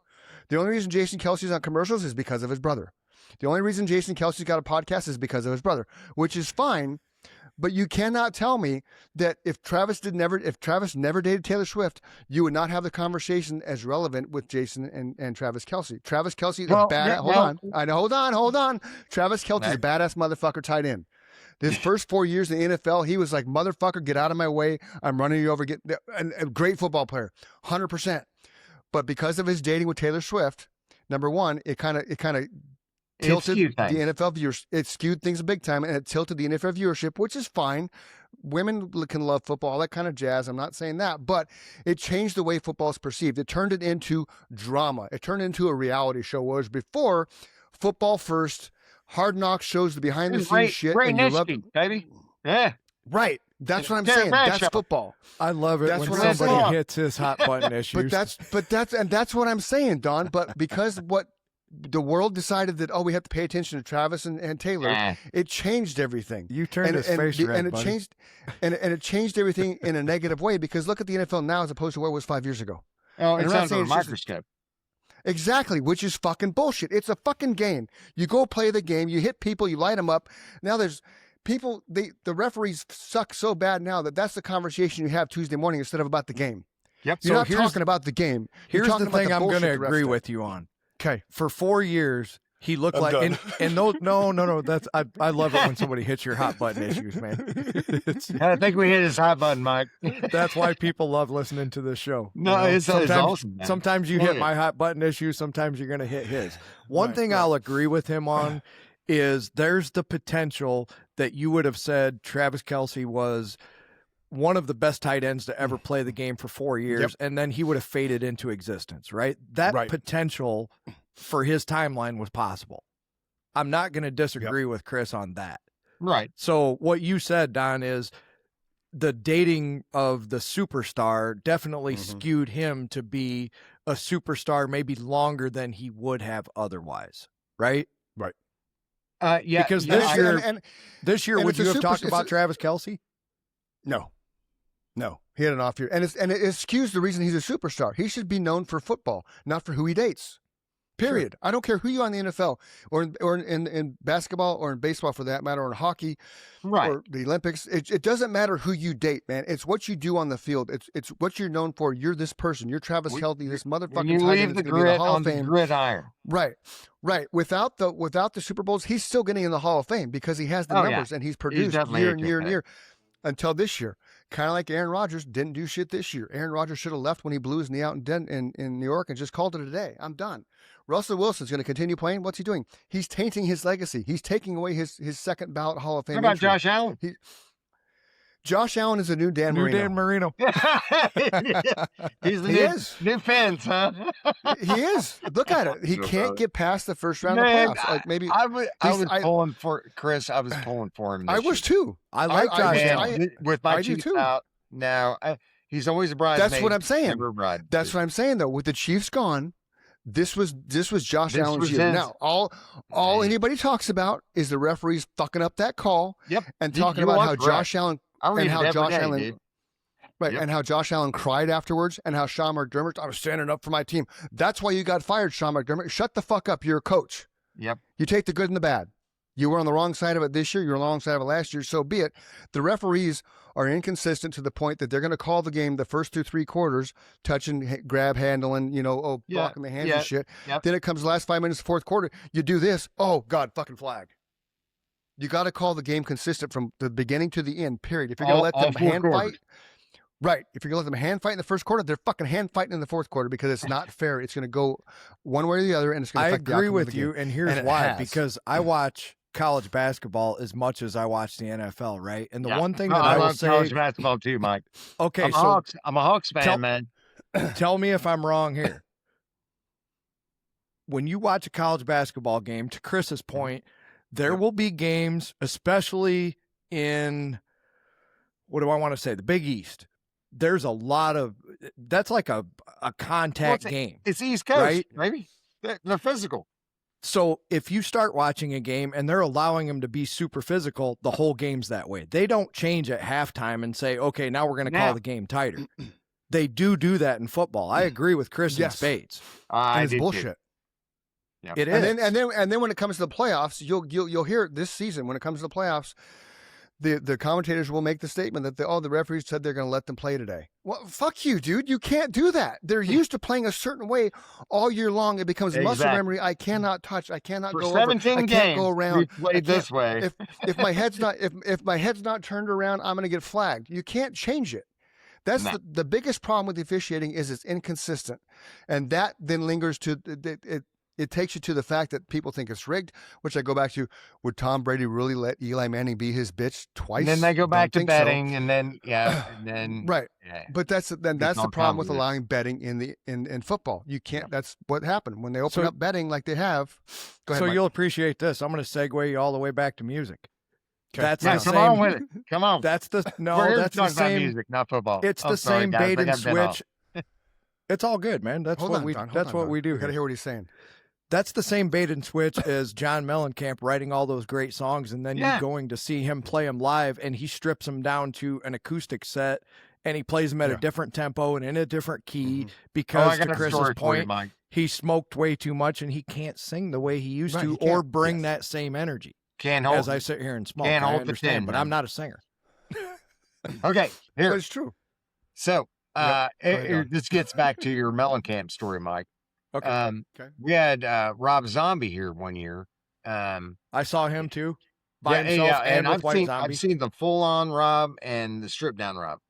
The only reason Jason Kelsey's on commercials is because of his brother. The only reason Jason Kelsey's got a podcast is because of his brother, which is fine. But you cannot tell me that if Travis never dated Taylor Swift, you would not have the conversation as relevant with Jason and Travis Kelce. Travis Kelce is a badass. Hold on. Travis Kelce is a badass motherfucker tight end. His first 4 years in the NFL, he was like, motherfucker, get out of my way. I'm running you over. A great football player, 100%. But because of his dating with Taylor Swift, number one, it kind of tilted the NFL viewers. It skewed things big time, and it tilted the NFL viewership, which is fine. Women can love football, all that kind of jazz. I'm not saying that, but it changed the way football is perceived. It turned it into drama. It turned into a reality show. Whereas before, football first, Hard Knocks shows the behind the scenes shit, and you love it, baby. Yeah, right. That's what I'm saying. That's football. I love it That's when what I'm somebody saying. hits his hot button issues. But that's what I'm saying, Don. But because what the world decided that, we have to pay attention to Travis and Taylor, it changed everything. You turned his face red, and it buddy. changed, and it changed everything in a negative way. Because look at the NFL now as opposed to where it was 5 years ago. Oh, And it's I'm not under saying a it's just- microscope. Exactly, which is fucking bullshit. It's a fucking game. You go play the game, you hit people, you light them up. Now there's people, the referees suck so bad now that's the conversation you have Tuesday morning instead of about the game. Yep. You're So not here's- talking about the game. You're Here's talking the about thing I'm bullshit going to the refs agree did. with you on. Okay. For 4 years, he looked I'm like, done. and no. That's I love it when somebody hits your hot button issues, man. I think we hit his hot button, Mike. That's why people love listening to this show. No, it's awesome, man. Sometimes you Oh, hit yeah. my hot button issues. Sometimes you're going to hit his. One Right, thing right. I'll agree with him on is there's the potential that you would have said Travis Kelce was one of the best tight ends to ever play the game for 4 years, and then he would have faded into existence, right? That Right. potential for his timeline was possible. I'm not going to disagree with Chris on that. Right. So what you said, Don, is the dating of the superstar definitely skewed him to be a superstar maybe longer than he would have otherwise, right? Yeah. Because yeah, this I- year, this year, and would it's a you have super- talked it's about a- Travis Kelce? No, he had an off year, and it skews the reason he's a superstar. He should be known for football, not for who he dates. Period. I don't care who you are in the NFL or in basketball or in baseball for that matter, or in hockey right. or the Olympics. It doesn't matter who you date, man. It's what you do on the field. It's what you're known for. You're this person. You're Travis Kelce, this When motherfucking you tight leave end the that's going to be in grid the Hall on of the Fame. gridiron. Right. Without the Super Bowls, he's still getting in the Hall of Fame because he has the Oh, yeah. numbers and he's produced definitely year a and good year and guy. year until this year. Kind of like Aaron Rodgers didn't do shit this year. Aaron Rodgers should have left when he blew his knee out in New York and just called it a day. I'm done. Russell Wilson's going to continue playing. What's he doing? He's tainting his legacy. He's taking away his second ballot Hall of Fame. What about entry. Josh Allen? Josh Allen is a new Dan Marino. Dan Marino. He's the new fence, huh? He is. Look at it. He can't get past the first round of playoffs. Like maybe I was pulling for Chris. I was pulling for him. I was too. I like Josh Allen. With my Chiefs out now. He's always a bridesmaid. That's what I'm saying. Never a bride. That's what I'm saying though. With the Chiefs gone, this was Josh Allen's year. Now all anybody talks about is the referees fucking up that call. Yep. And talking about how Josh Allen and how Josh Allen. Dude. Right, and how Josh Allen cried afterwards, and how Sean McDermott, I was standing up for my team. That's why you got fired, Sean McDermott. Shut the fuck up. You're a coach. Yep. You take the good and the bad. You were on the wrong side of it this year. You were on the wrong side of it last year. So be it. The referees are inconsistent to the point that they're going to call the game the first 2 3 quarters, touching, grab, handling, blocking the hands and shit. Yep. Then it comes the last 5 minutes of the fourth quarter. You do this. Oh, God, fucking flag. You got to call the game consistent from the beginning to the end, period. If you're going to let them hand fight. Right. If you're going to let them hand fight in the first quarter, they're fucking hand fighting in the fourth quarter because it's not fair. It's going to go one way or the other, and it's going to affect the outcome of the game. I agree with you, and here's why. Because I watch college basketball as much as I watch the NFL, right? And the one thing that I will say... college basketball too, Mike. Okay, I'm a Hawks fan, man. Tell me if I'm wrong here. When you watch a college basketball game, to Chris's point, there will be games, especially in, what do I want to say, the Big East. There's a lot of, that's like a contact game. It's East Coast, right? Maybe. They're physical. So if you start watching a game and they're allowing them to be super physical, the whole game's that way. They don't change at halftime and say, okay, now we're going to call the game tighter. They do that in football. I agree with Chris and Spades. It's bullshit. Yep. It is. And then when it comes to the playoffs, you'll hear it this season. When it comes to the playoffs, the commentators will make the statement that the referees said they're going to let them play today. Well, fuck you, dude. You can't do that. They're used to playing a certain way all year long. It becomes muscle memory. I cannot touch. I cannot go 17 over. I can't go around. We played this way. If my head's not turned around, I'm going to get flagged. You can't change it. That's the biggest problem with the officiating is it's inconsistent, and that then lingers to it takes you to the fact that people think it's rigged, which I go back to, would Tom Brady really let Eli Manning be his bitch twice? And then they go back to betting, and then right. Yeah. But that's the problem with allowing betting in football. You can't. That's what happened when they open up betting like they have. Go ahead, Mike. You'll appreciate this. I'm going to segue you all the way back to music. Okay. That's the same. Come on with it. Come on. That's the That's the same. About music, not football. It's the same bait and switch. It's all good, man. That's what we do. You got to hear what he's saying. That's the same bait and switch as John Mellencamp writing all those great songs, and then you're going to see him play them live, and he strips them down to an acoustic set, and he plays them at a different tempo and in a different key because, to Chris's point, he smoked way too much, and he can't sing the way he used to or bring that same energy. Can't hold. As I sit here and smoke, can't I hold understand, the 10, but man. I'm not a singer. Okay, here. That's true. So this gets back to your Mellencamp story, Mike. Okay. We had Rob Zombie here one year. I saw him too, by himself and with White Zombie. I've seen the full-on Rob and the stripped-down Rob.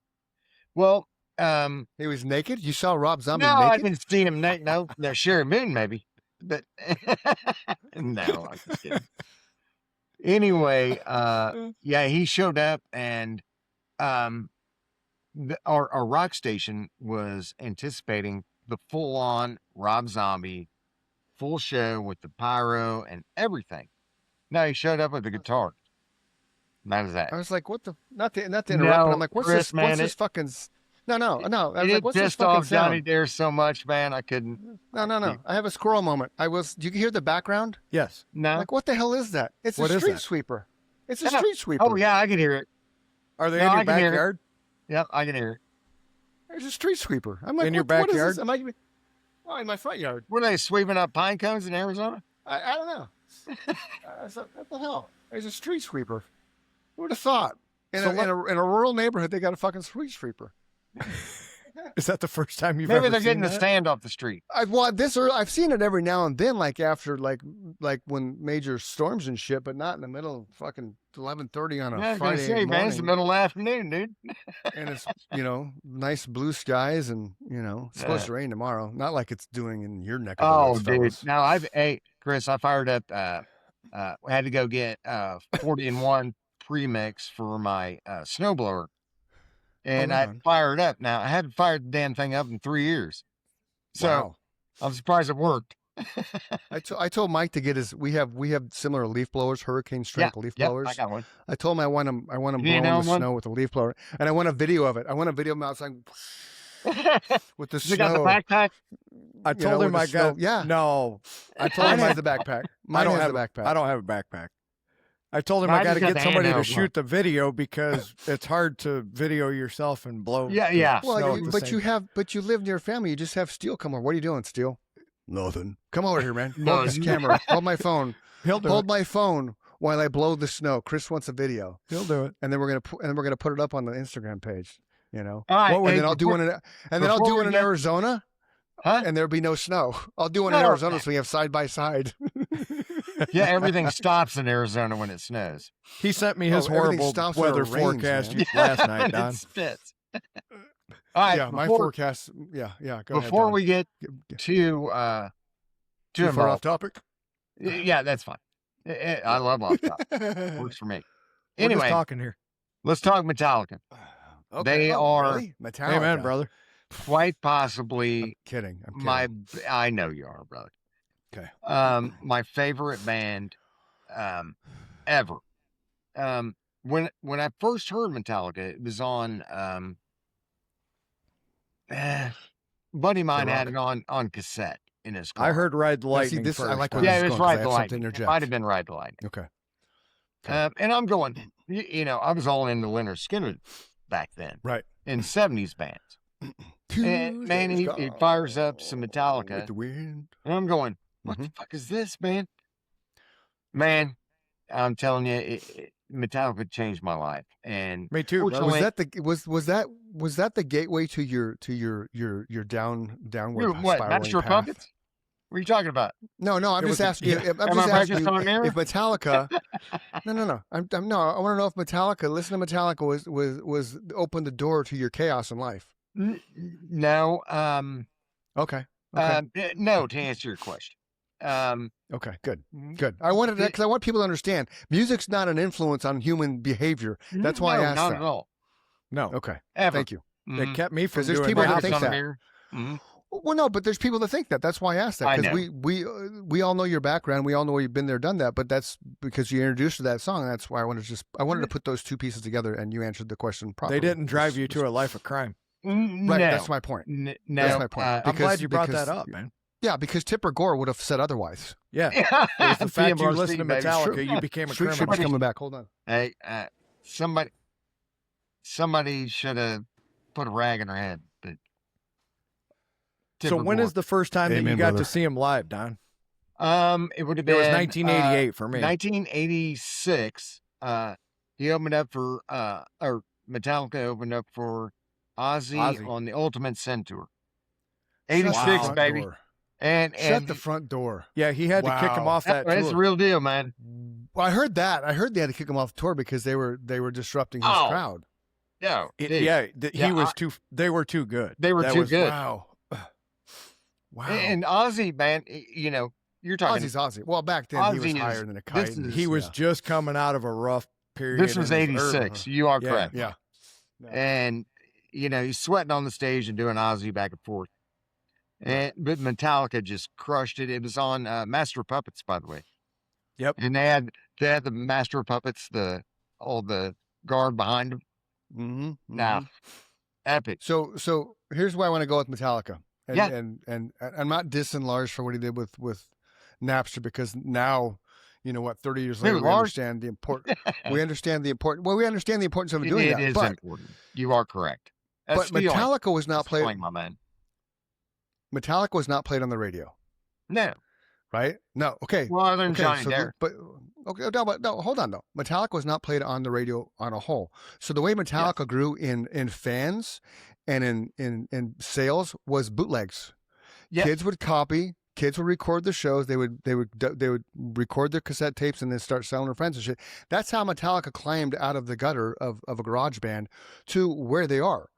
Well, he was naked. You saw Rob Zombie naked? naked? I didn't see him naked. No, Sherry Moon maybe, but no, I'm just kidding. Anyway, he showed up, and our rock station was anticipating the full-on Rob Zombie, full show with the pyro and everything. No, he showed up with the guitar. That was that. I was like, what the? Not to interrupt, but I'm like, what's this? Man, what's this fucking? No. I was like, what's this pissed fucking off sound? Johnny Dare so much, man. I couldn't. No. I have a squirrel moment. Do you hear the background? Yes. No. Like, what the hell is that? It's a street sweeper. It's a street sweeper. Oh yeah, I can hear it. Are they in your backyard? Yep, I can hear it. There's a street sweeper. I'm like, in your backyard? What is this? Oh, in my front yard. Were they sweeping up pine cones in Arizona? I don't know. What the hell? There's a street sweeper. Who would have thought? In a rural neighborhood, they got a fucking street sweeper. Is that the first time you've Maybe ever they're seen getting the that? sand off the street. I've seen it every now and then, like after like when major storms and shit, but not in the middle of fucking 11:30 on a Yeah, I was gonna Friday say, man, it's the morning. middle of the afternoon, dude. And it's nice blue skies, and it's supposed to rain tomorrow. Not like it's doing in your neck of the Oh, woods, dude. fellas. Now hey, Chris, I fired up. Had to go get 40-in-1 premix for my snowblower, and right I on. fired up. Now I haven't fired the damn thing up in 3 years, so Wow. I'm surprised it worked. I told Mike to get his. We have similar leaf blowers, hurricane strength leaf Yep, blowers. I got one. I told him I want him You blowing didn't the have one? snow with a leaf blower, and I want a video of it. I want a video of him outside with the You got the snow. backpack? I told him with I the snow. got. Yeah. No, I told Mine him has the backpack. Mine has the backpack. I don't have a backpack. I told him No, I I got to just got get the somebody to handheld shoot one. the video because it's hard to video yourself and blow. Yeah, the yeah. snow Well, at the but same- you live near family. You just have Steel come over. What are you doing, Steel? Nothing. Come over here, man. No, Hold this camera. Hold my phone. He'll do Hold it. my phone while I blow the snow. Chris wants a video, He'll do it. and then we're gonna put it up on the Instagram page. All right, What would- And then I'll do one before we in get- Arizona, Huh? and there'll be no snow. I'll do one in No. Arizona so we have side by side. Yeah, everything stops in Arizona when it snows. He sent me his Oh, everything horrible stops when it weather rains, forecast man. last night, Don. It spits. All right, Yeah, my before, forecast. Yeah. Go ahead. before Don. we get Get- too too far off involved, topic. yeah, that's fine. I love off top. Works for me. We're just Anyway, talking here. let's talk Metallica. They are- really? Metallica. Amen, brother. Quite possibly I'm kidding. I'm kidding. I know you are, brother. Okay. My favorite band ever. When I first heard Metallica, it was on buddy of mine had it on cassette in his car. I heard Ride the Now, see, Lightning this- I first. like Don. where Yeah, this it is was going, 'cause I Ride the have something Lightning. to It interject. might have been Ride the Lightning. Okay. And I'm going, I was all into Leonard Skinner back then. Right. In 70s bands. And man, he fires up some With Metallica. the wind. And I'm going, what the fuck is this, man? Man, I'm telling you, Metallica changed my life. And Me too. brother. Was Fortunately- was that the gateway to your downward what, spiraling Master of path? Puppets? What are you talking about? No, I'm It just was a- asking you. I'm Am just I asking breaking you some mirror? if Metallica. No. I want to know if Metallica. Listen to Metallica was opened the door to your chaos in life. No. Okay. No, to answer your question. Okay. Good. I wanted that because I want people to understand music's not an influence on human behavior. That's why I asked not that. at all. No, Okay. Ever. Thank you. it kept me from 'Cause there's doing people that. that House think on a that. mirror. Mhm. Well, no, but there's people that think that. That's why I asked that I because know. we all know your background. We all know you've been there, done that. But that's because you introduced to that song. That's why I wanted to put those two pieces together, and you answered the question properly. They didn't drive you to a life of crime. Right. No. That's my point. No. That's my point. I'm glad Because- you brought because- that up, man. Yeah, because Tipper Gore would have said otherwise. Yeah, it was the fact you PMRC, listened to baby. Metallica, you became a Street criminal. Shipper's coming back. Hold on. Hey, somebody should have put a rag in her head. But So Tipper when Gore. is the first time that Amen, you got brother. to see him live, Don? It would have It been was 1988 for me. 1986. He opened up for or Metallica opened up for Ozzy, Ozzy. on the Ultimate Sin tour. Shut the 86, front baby. door. And Shut the front door. Yeah, he had to kick him Wow. off that that's the tour. real deal, man. Well, I heard that. I heard they had to kick him off the tour because they were disrupting his Oh. crowd. No, It- dude. yeah, Yeah, he was too. They were too good. They were That too was- good. Wow. Wow. And Ozzy, man, you're talking. Ozzy's Ozzy. Well, back then he was Ozzy is- higher than a kite. this and is- He was yeah. just coming out of a rough period. This was in his- '86. You are Yeah. correct. Yeah. And he's sweating on the stage and doing Ozzy back and forth. But Metallica just crushed it. It was on Master of Puppets, by the way. Yep. And they had the Master of Puppets, all the guard behind them. Mm-hmm. Now, epic. So here's why I want to go with Metallica. And, Yeah. and I'm not dissing Lars for what he did with Napster because now, 30 years Who, later, we Lars? understand the important. we understand the importance of doing It that. is But important. You are correct. That's but feeling. Metallica was not That's played. feeling, my man. Metallica was not played on the radio, No. right? No. Okay. Well, other than Okay, Johnny so Dare. but okay, no, hold on though. Metallica was not played on the radio on a whole. So the way Metallica grew in fans and in sales was bootlegs. Yep. Kids would copy. Kids would record the shows. They would record their cassette tapes and then start selling their friends and shit. That's how Metallica climbed out of the gutter of a garage band to where they are.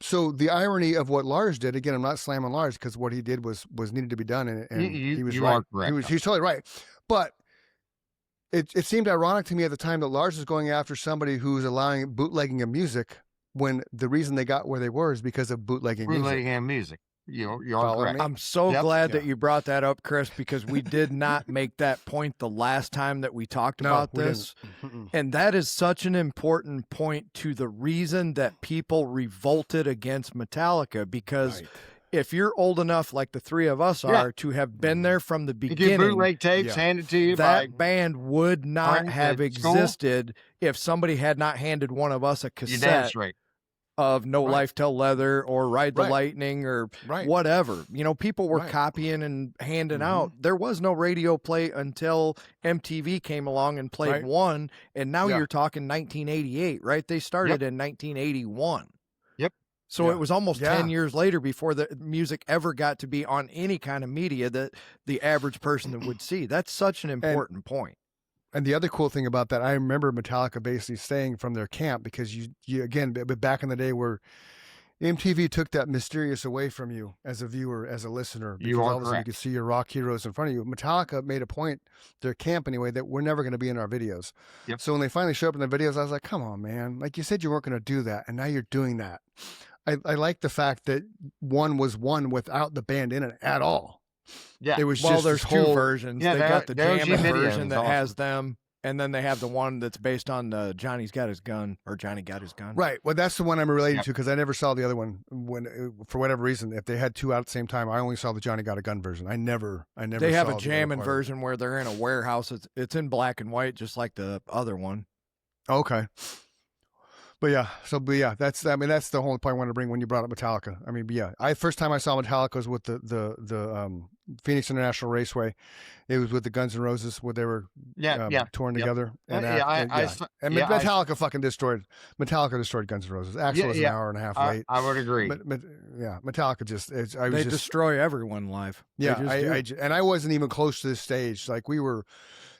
So the irony of what Lars did, again, I'm not slamming Lars because what he did was needed to be done, and he was right. He's totally right. But it seemed ironic to me at the time that Lars was going after somebody who's allowing bootlegging of music when the reason they got where they were is because of bootlegging music. You're Follow correct. me? I'm so Yep. glad that you brought that up, Chris, because we did not make that point the last time that we talked about we this. didn't. And that is such an important point to the reason that people revolted against Metallica, because Right. if you're old enough, like the three of us Yeah. are, to have been there from the You get beginning, bootleg tapes handed to you by that band would not friends have at school. existed if somebody had not handed one of us a your cassette dance rate. of No Right. Life Till Leather or Ride the Right. Lightning or Right. whatever. You know, people were Right. copying and handing Mhm. out. There was no radio play until MTV came along and played Right. one. And now Yeah. you're talking 1988, right? They started in 1981. Yep. So Yeah. it was almost Yeah. 10 years later before the music ever got to be on any kind of media that the average person would see. That's such an important point. And the other cool thing about that, I remember Metallica basically saying from their camp, because you again, but back in the day where MTV took that mysterious away from you as a viewer, as a listener, because You are all of a sudden you correct. could see your rock heroes in front of you. Metallica made a point, their camp anyway, that we're never going to be in our videos. Yep. So when they finally showed up in the videos, I was like, come on, man. Like you said you weren't going to do that, and now you're doing that. I like the fact that one was one without the band in it at all. Yeah. It was Well, just there's this two whole versions. Yeah, They got the the OG jamming video version is that awesome. has them, and then they have the one that's based on the Johnny's Got His Gun or Johnny Got His Gun. Right. Well, that's the one I'm relating Yep. to because I never saw the other one for whatever reason. If they had two out at the same time, I only saw the Johnny Got a Gun version. I never. They have saw a the jamming other part. version where they're in a warehouse. It's in black and white, just like the other one. Okay. But yeah, that's the whole point I wanted to bring when you brought up Metallica. I mean, but yeah, first time I saw Metallica was with the Phoenix International Raceway. It was with the Guns N' Roses where they were touring Yep. together. And, I Metallica fucking destroyed Guns N' Roses. Axl was an hour and a half late. I would agree. But Metallica just They destroy everyone live. They Yeah, just do. and I wasn't even close to this stage. Like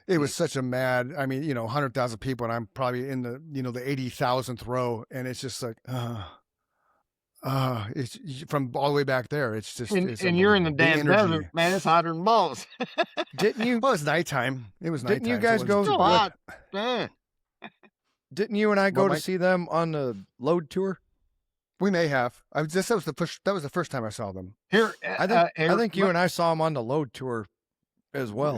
it was such a mad. I mean, 100,000 people, and I'm probably in the the 80,000th row, and it's just like, it's from all the way back there. It's just, and you're in the damn desert, man. It's hotter than balls. Didn't you? Well, it's nighttime. It was nighttime. Didn't you guys go? Still hot. Yeah. Didn't you and I go What, to Mike? see them on the Load tour? We may have. That was the first time I saw them. Here, I think you and I saw them on the Load tour as well.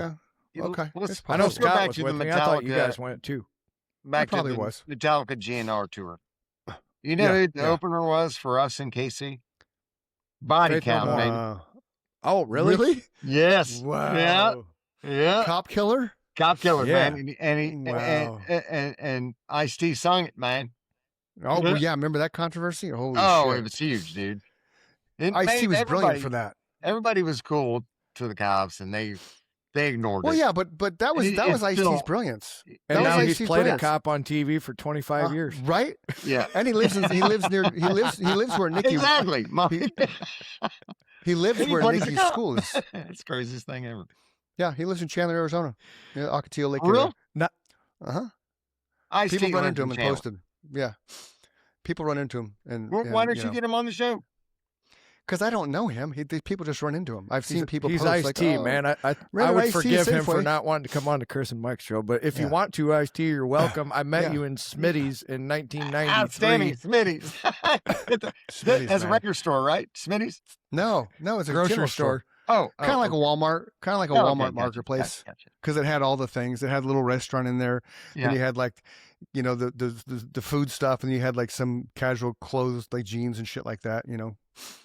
Yeah. Okay. Let's, I know let's go Scott back was to with the me. I thought you Metallica- guys went too. Back I probably to the was. Metallica GNR tour. You know Yeah, who the opener was for us in KC? Body Faith No Count, More. baby. Oh, really? Really? Yes. Wow. Yeah. Cop Killer? Cop Killer, Yeah. man. And Wow. and Ice-T sung it, man. Oh, Yeah. yeah. Remember that controversy? Holy Oh, shit. it was huge, dude. It Ice-T made was brilliant everybody- for that. Everybody was cool to the cops, and they ignored Well, it. yeah, but that was It- that was it's Ice-T's still- brilliance. And That was now he's Ice-T's played a brilliance. cop on TV for 25 years. Right? Yeah. And he lives where Nikki Exactly. he lives And he where plays the Nikki's cop. school is. It's the craziest thing ever. Yeah, he lives in Chandler, Arizona. Yeah, Ocotillo Lake. For real? Uh-huh. Ice-T People run lives into him in and Chandler. posted. Yeah. People run into him Well, why don't you get him on the show? Because I don't know him. These people just run into him. I've seen people He's post Ice-T, like, oh, man. I Remember would Ice-T forgive him for Safeway? not wanting to come on to Chris and Mike's show. But if you Yeah. want to, Ice-T, you're welcome. I met Yeah. you in Smitty's in 1993. Outstanding. Smitty's. Smitty's, That's a man. record store, right? Smitty's? No, it's a Grocery general store. Oh. Kind of like a Walmart, Walmart marketplace. Because it had all the things. It had a little restaurant in there. Yeah. And you had like, the food stuff, and you had like some casual clothes, like jeans and shit like that. Yeah.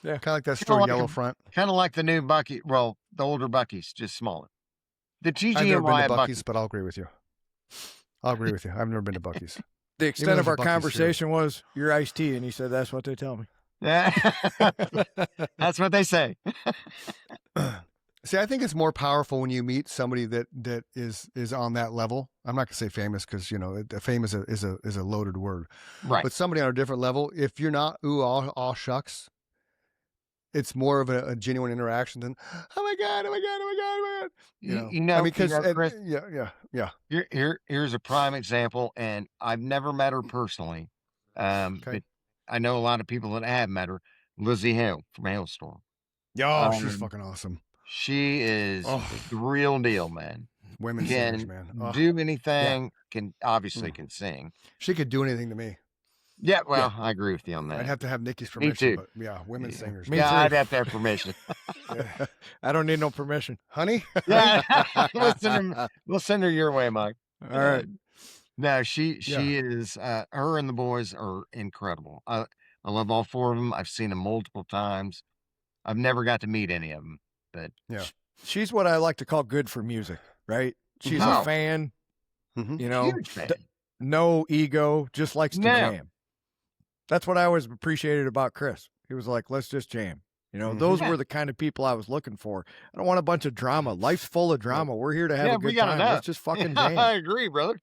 Kind of like that store, like Yellow a- Front. Kind of like the new Bucky. Well, the older Bucky's, just smaller. The I've never TGNY been to at Bucky's, Bucky's. but I'll agree with you. I've never been to Bucky's. The extent though of it's a our Buc-ee's conversation was, you're Ice-T. And he said, that's what they tell me. Yeah. That's what they say. See, I think it's more powerful when you meet somebody that is on that level. I'm not gonna say famous because fame is a loaded word, Right. but somebody on a different level. If you're not all shucks, it's more of a genuine interaction than oh my god, oh my god, oh my god, oh my god. I mean, because Chris, yeah. here's a prime example, and I've never met her personally, Okay. but I know a lot of people that have met her. Lizzie Hale from Hailstorm. Oh, she's Um, fucking awesome. She is Oh, the real deal, man. women singers, Can man. Oh, do anything. Can obviously can sing. she could do anything to me. Yeah, well, I agree with you on I'd that. have to have Nikki's Me permission, too. but yeah, women singers. Me Yeah, too. I'd have to have permission. Yeah. I don't need no permission. Honey? Yeah, we'll send her your way, Mike. All right. No, she is. Her and the boys are incredible. I love all four of them. I've seen them multiple times. I've never got to meet any of them, but Yeah. She's what I like to call good for music, right? She's Oh. a fan, Mhm. huge fan. no ego, just likes to No. jam. That's what I always appreciated about Chris. He was like, let's just jam. Those were the kind of people I was looking for. I don't want a bunch of drama. Life's full of drama. We're here to have a we good gotta time. know. Let's just fucking jam. I agree, brother.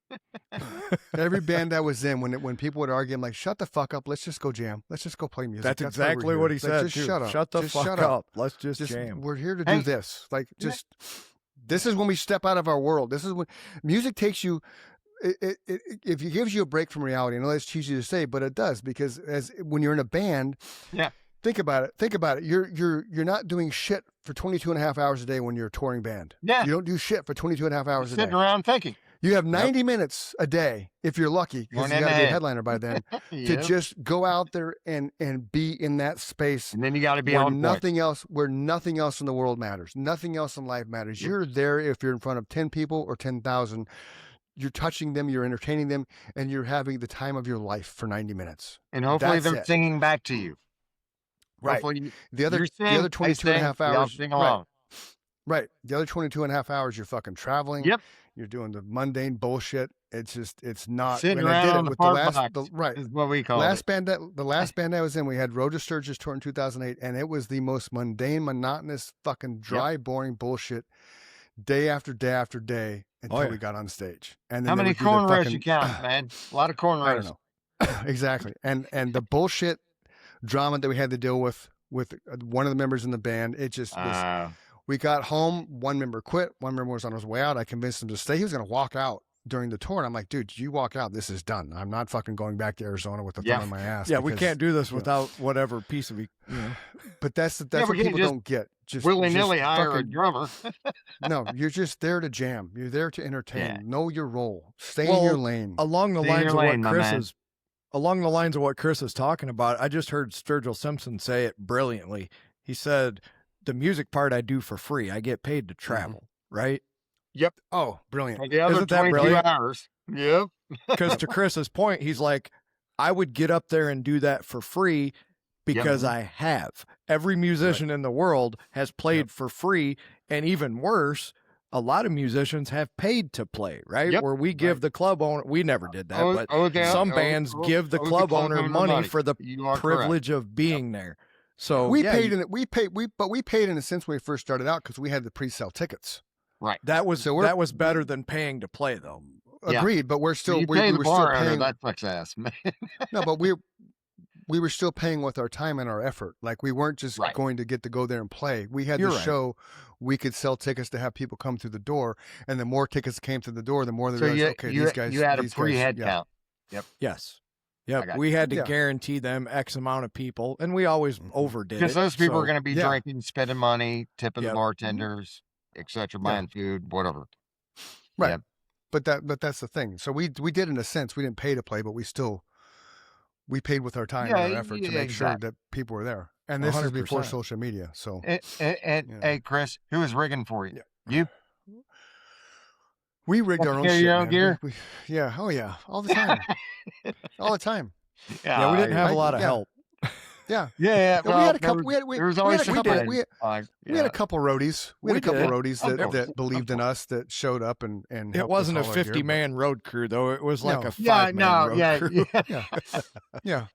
Every band I was in, when people would argue, I'm like, shut the fuck up. Let's just go jam. Let's just go play music. That's why exactly we're what here. he Like, said. just too. shut up. Shut the Just fuck shut up. Let's just Just jam. we're here to Hey. do this. Like, just this is when we step out of our world. This is when music takes you. If it gives you a break from reality, I know that's cheesy to say, but it does, because when you're in a band, think about it. You're not doing shit for 22 and a half hours a day when you're a touring band. Yeah. You don't do shit for 22 and a half hours a day. Sitting around thinking. You have 90 minutes a day, if you're lucky, because you got to be a headliner by then, to just go out there and be in that space. And then you got to be where on nothing else in the world matters. Nothing else in life matters. You're there if you're in front of 10 people or 10,000. You're touching them, you're entertaining them, and you're having the time of your life for 90 minutes. And hopefully That's they're it. singing back to you. Right. Hopefully The other you sing, 22 they and a half sing, we all hours. sing along. Right. The other 22 and a half hours, you're fucking traveling. Yep. You're doing the mundane bullshit. It's not. Sitting and I did around it on the with park the box last, right. is what we call The it. last band I was in, we had Road to Sturgis tour in 2008, and it was the most mundane, monotonous, fucking dry, boring bullshit, day after day after day, until we got on stage. And then How they many would do the cornrows fucking- you count, man? A lot of cornrows. I don't know. Exactly. And the bullshit drama that we had to deal with one of the members in the band, it just was. We got home, one member quit, one member was on his way out. I convinced him to stay. He was going to walk out during the tour. And I'm like, dude, you walk out, this is done. I'm not fucking going back to Arizona with the thumb on my ass. Yeah, we because, can't do this without whatever piece of But that's Yeah, what we can't people just don't get. Just willy-nilly hire a fucking- drummer. No, you're just there to jam. You're there to entertain. Yeah. Know your role. Stay in your lane. Along the Stay in lines your of lane, my what Chris man. is, along the lines of what Chris is talking about, I just heard Sturgill Simpson say it brilliantly. He said, "The music part I do for free. I get paid to travel." Right? Yep. Oh, brilliant. And the other Isn't that 22 brilliant? hours. Yep. Because to Chris's point, he's like, I would get up there and do that for free because I have. Every musician in the world has played for free. And even worse, a lot of musicians have paid to play, right? Yep. Where we give the club owner, we never did that, but some bands give the club owner money for the You are privilege of being there. So we paid in a sense when we first started out because we had the pre-sale tickets. Right. that was better than paying to play, though. Yeah. Agreed, but we're still You we pay the were still bar owner, paying. that sucks ass, man. No, but we were still paying with our time and our effort. Like we weren't just Right. going to get to go there and play. We had You're the right. show. We could sell tickets to have people come through the door, and the more tickets came through the door, the more they So realized, you, okay, you, these guys. you had a these pre-head guys, count. Yes. I Yep. got We had to Yeah. guarantee them X amount of people, and we always overdid it. Because those people so- are going to be yeah. drinking, spending money, tipping Yep. the bartenders, etc., buying food, whatever. Right. Yeah. But that's the thing. So we did in a sense. We didn't pay to play, but we paid with our time and Yeah, our effort to yeah, make sure exactly. that people were there. And this is before 100%. social media. So And, Yeah. hey, Chris, who was rigging for you? You? we rigged our own Carry shit. your own man. gear? Yeah. Oh yeah. All the time. All the time. Yeah, we didn't have a lot of yeah. help. Yeah. Yeah, we had a couple. there was always we had a couple. somebody. We had a couple roadies. We had a We couple did. roadies Of course. that believed in us, that showed up and It helped us wasn't a haul our gear, 50-man road crew, though. It was like No. a Yeah, 5-man no, road yeah, crew. yeah. but- Yeah.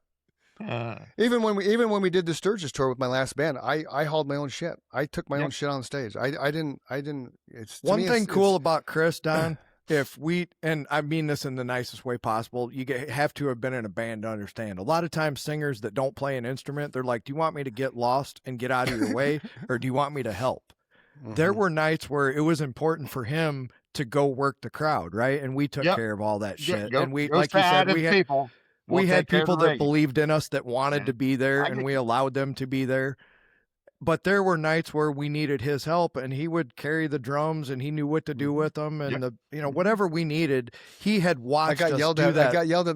Even when we did the Sturgis tour with my last band, I hauled my own shit. I took my own shit on stage. I didn't. It's one thing cool about Chris, Don. And I mean this in the nicest way possible, have to have been in a band to understand. A lot of times singers that don't play an instrument, they're like, do you want me to get lost and get out of your way, or do you want me to help? There were nights where it was important for him to go work the crowd, right? And we took care of all that shit. And we, like you said, we had people that believed in us, that wanted to be there, and we allowed them to be there. But there were nights where we needed his help, and he would carry the drums, and he knew what to do with them, and whatever we needed, he had watched us do that. I got yelled at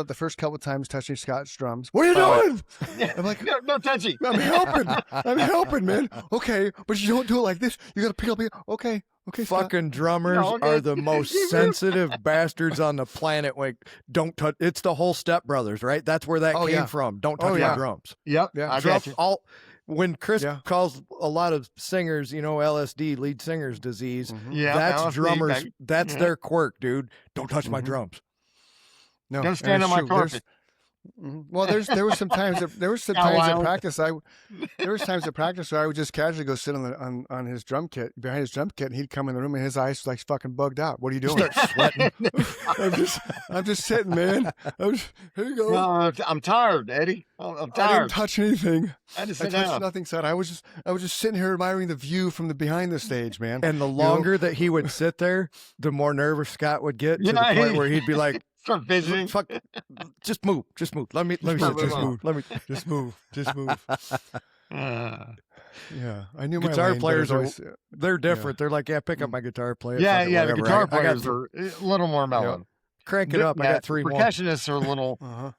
the first couple of times touching Scott's drums. What are you doing? I'm like, no touchy. I'm helping, man. Okay, but you don't do it like this. You got to pick up. Okay. Fucking drummers are the most sensitive bastards on the planet. Like, don't touch. It's the whole Step Brothers, right? That's where that came from. Don't touch my drums. Yep. Yeah. I got you. When Chris calls a lot of singers, LSD, lead singer's disease, that's LSD, drummers. That's their quirk, dude. Don't touch my drums. No, don't stand on my carpet. Well, there were some times at practice. There was times at practice where I would just casually go sit on his drum kit, behind his drum kit, and he'd come in the room and his eyes like fucking bugged out. What are you doing? Start sweating. I'm just sitting, man. Here you go. No, I'm tired, Eddie. I'm tired. I didn't touch anything. I touched nothing, son. I was just sitting here admiring the view from the behind the stage, man. And the longer that he would sit there, the more nervous Scott would get, to the point where he'd be like, start visiting. Fuck, just move. Let me just move. Yeah, I knew guitar my players they're different. They're like, pick up my guitar player. The guitar players are a little more mellow. Crank it up. I got 3 more. Percussionists are a little.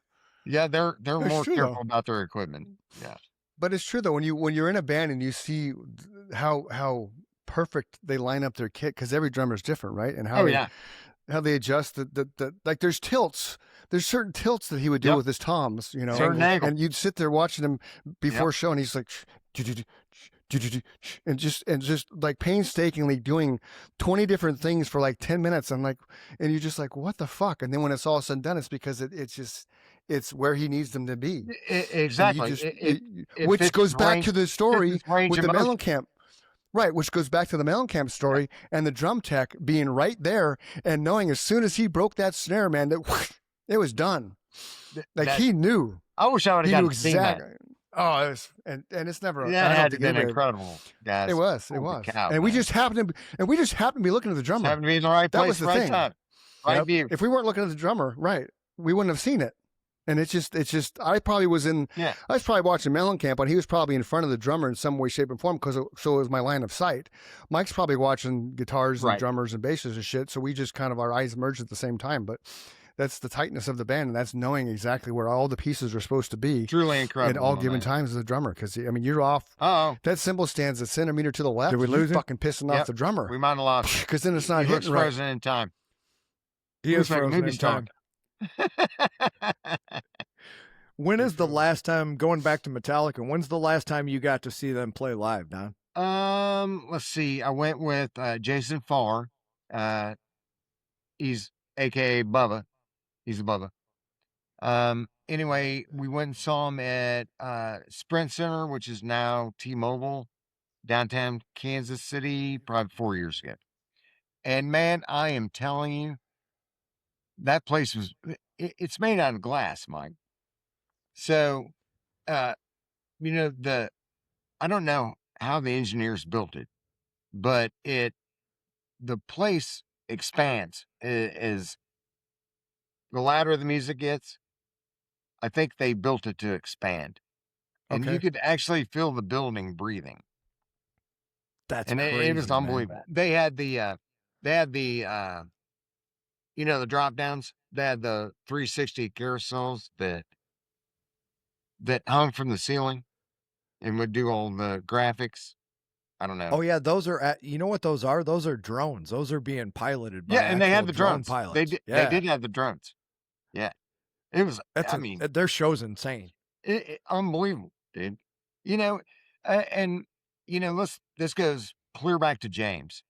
They're more careful about their equipment. Yeah, but it's true though. When you're in a band and you see how perfect they line up their kit, because every drummer is different, right? And how they adjust the like there's tilts. There's certain tilts that he would do with his toms, and you'd sit there watching him before show, and he's like, and just like painstakingly doing 20 different things for like 10 minutes. And you're just like, what the fuck? And then when it's all said and done, it's because it's where he needs them to be. Exactly. Which goes back to the story with the Mellencamp. Right, which goes back to the Mellencamp story and the drum tech being right there and knowing as soon as he broke that snare, man, that it was done. He knew. I wish I would have gotten to see that. Oh, it was, and it's never. That had to been incredible, guys. It was. Cow, and we just happened to be looking at the drummer. Happened to be in the right place, right time, right view. If we weren't looking at the drummer, right, we wouldn't have seen it. And it's just, I probably was I was probably watching Mellencamp, but he was probably in front of the drummer in some way, shape, and form, so it was my line of sight. Mike's probably watching guitars and drummers and basses and shit, so we just kind of, our eyes merged at the same time. But that's the tightness of the band, and that's knowing exactly where all the pieces are supposed to be. Truly incredible. At all given times as a drummer, because, you're off. That cymbal stands a centimeter to the left. Did we lose him? Fucking pissing off the drummer. We might have lost him. Because then it's not hitting right. Frozen in time. He is frozen in time. When is the last time, going back to Metallica, when's the last time you got to see them play live, Don? Let's see. I went with Jason Farr. He's AKA Bubba. He's a Bubba. Anyway, we went and saw him at Sprint Center, which is now T-Mobile, downtown Kansas City, probably 4 years ago. And man, I am telling you, that place it's made out of glass, Mike. So, I don't know how the engineers built it, but the place expands as the louder the music gets. I think they built it to expand, and you could actually feel the building breathing. That's crazy, it was unbelievable. Man. They had the the drop downs. They had the 360 carousels that hung from the ceiling and would do all the graphics. I don't know. Oh yeah, those are you know what those are? Those are drones. Those are being piloted by and they had the drone drones. pilots. They did have the drones. Yeah. It was their show's insane. Unbelievable, dude. This goes clear back to James.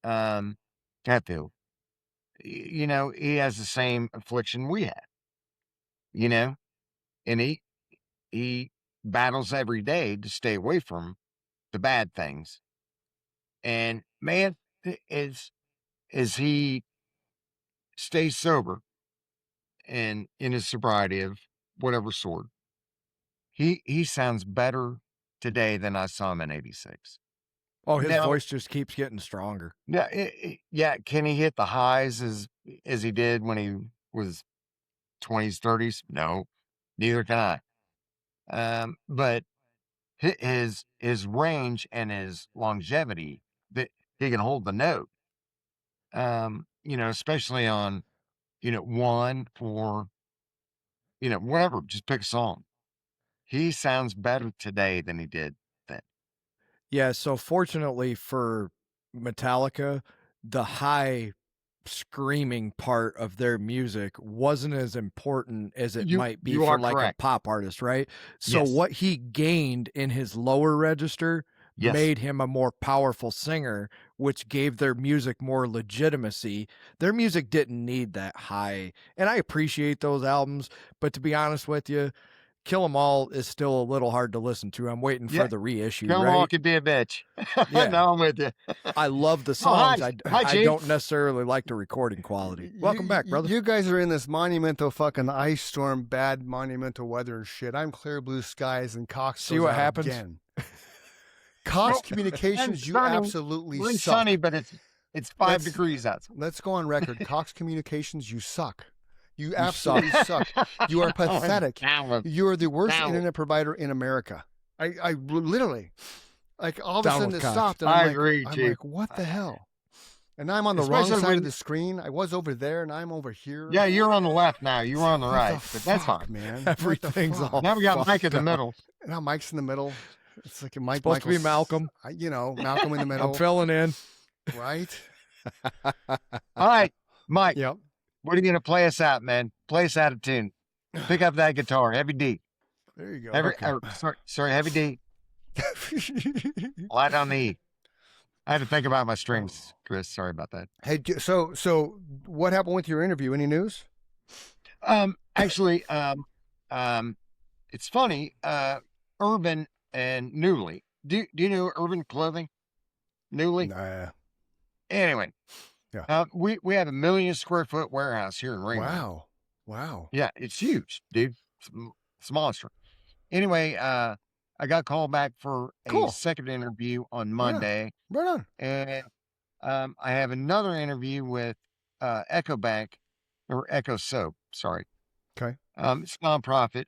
Hatfield. He has the same affliction we had. and he battles every day to stay away from the bad things. And man, as he stays sober and in his sobriety of whatever sort, he sounds better today than I saw him in '86. Oh, his Now, voice just keeps getting stronger. yeah, yeah, can he hit the highs as he did when he was 20s, 30s? No, neither can I. But his range and his longevity, that he can hold the note. Especially on, one or whatever. Just pick a song. He sounds better today than he did then. Yeah, so fortunately for Metallica, the high screaming part of their music wasn't as important as it might be You for are like a correct. pop artist, right? So Yes. what he gained in his lower register Yes. made him a more powerful singer, which gave their music more legitimacy. Their music didn't need that high, and I appreciate those albums, but to be honest with you, Kill 'Em All is still a little hard to listen to. I'm waiting for Yeah. the reissue, Come on, right? could be a bitch. Yeah. No, I'm with you. I love the Oh, hi. songs. Hi, I Chief. don't necessarily like the recording quality. Welcome back, brother. You guys are in this monumental fucking ice storm, bad monumental weather and shit. I'm clear blue skies and Cox. See goes what out happens? Again. Cox Well, Communications, you sunny. absolutely It's suck. sunny, but it's 5 degrees outside. Let's go on record. Cox Communications, you suck. You absolutely suck. You are pathetic. You are the worst internet provider in America. I literally, like, all of a Down sudden with it Cox. stopped, and I I'm agree, like, Chief. what the hell? And I'm on the wrong Especially side when- of the screen. I was over there, and I'm over here. Yeah, you're on the left now. You were on the What right, the but that's fuck, fine. man. Everything's what the fuck? all Now we got Mike fucked in the up. middle. Now Mike's in the middle. It's like a Mike. Supposed to be Michael's- Malcolm. Malcolm in the middle. I'm filling in. Right? All right, Mike. Yep. What are you gonna play us out, man? Play us out of tune. Pick up that guitar, heavy D. There you go. Sorry, heavy D. Light on the E. I had to think about my strings, Chris. Sorry about that. Hey, so what happened with your interview? Any news? Actually, it's funny. Urban and Newly. Do you know Urban Clothing? Newly. Nah. Anyway. Yeah. We have a 1 million square foot warehouse here in Ringwood. Wow. Yeah, it's huge, dude. It's monster. Anyway, I got called back for Cool. a second interview on Monday, Right on. and I have another interview with Echo Bank or Echo Soap. Sorry. Okay. It's nonprofit,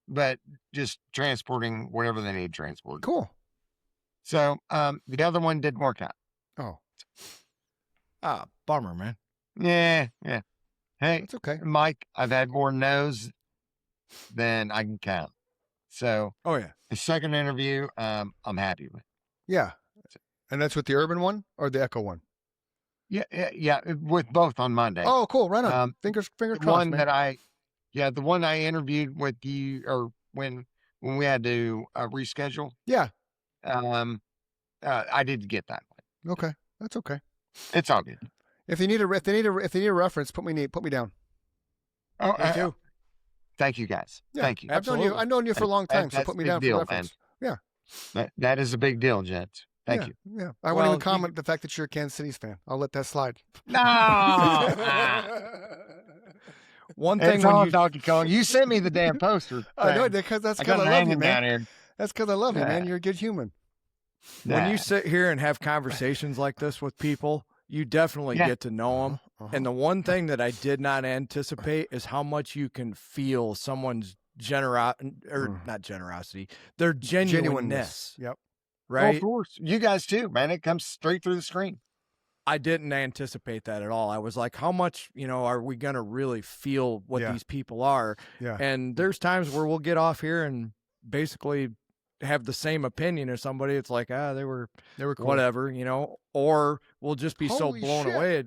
but just transporting whatever they need transported. Cool. So the other one didn't work out. Oh, Bummer, man. Yeah. Hey, that's okay. Mike, I've had more no's than I can count. So Oh yeah. the second interview, I'm happy with. Yeah. And that's with the urban one or the echo one? Yeah, with both on Monday. Oh, cool. Right on. Fingers the crossed, one man. the one I interviewed with you, or when we had to reschedule. Yeah. I did get that one. Okay. That's okay. It's all good. If they need a reference, put me down. Oh, Me too. thank you guys. Yeah, Thank you. Absolutely. I've known you for a long time, so That's put me a big down deal, for reference. man. That is a big deal, gents. Thank you. Yeah. I won't Well, even comment the fact that you're a Kansas City's fan. I'll let that slide. No. One thing It's when all you Donkey Kong. You sent me the damn poster. I know thing. because that's I because got I it love you, hanging man. down here. That's because I love you, man. Nah. You're a good human. when Nah. you sit here and have conversations like this with people, you definitely Yeah. get to know them. And the one thing that I did not anticipate is how much you can feel someone's not generosity, their genuineness, Yep. Oh, right? of course. You guys too, man. It comes straight through the screen. I didn't anticipate that at all. I was like, how much, are we going to really feel what Yeah. these people are? Yeah. And there's times where we'll get off here and basically have the same opinion as somebody. It's like, they were Cool. whatever, or we'll just be Holy so blown shit. away.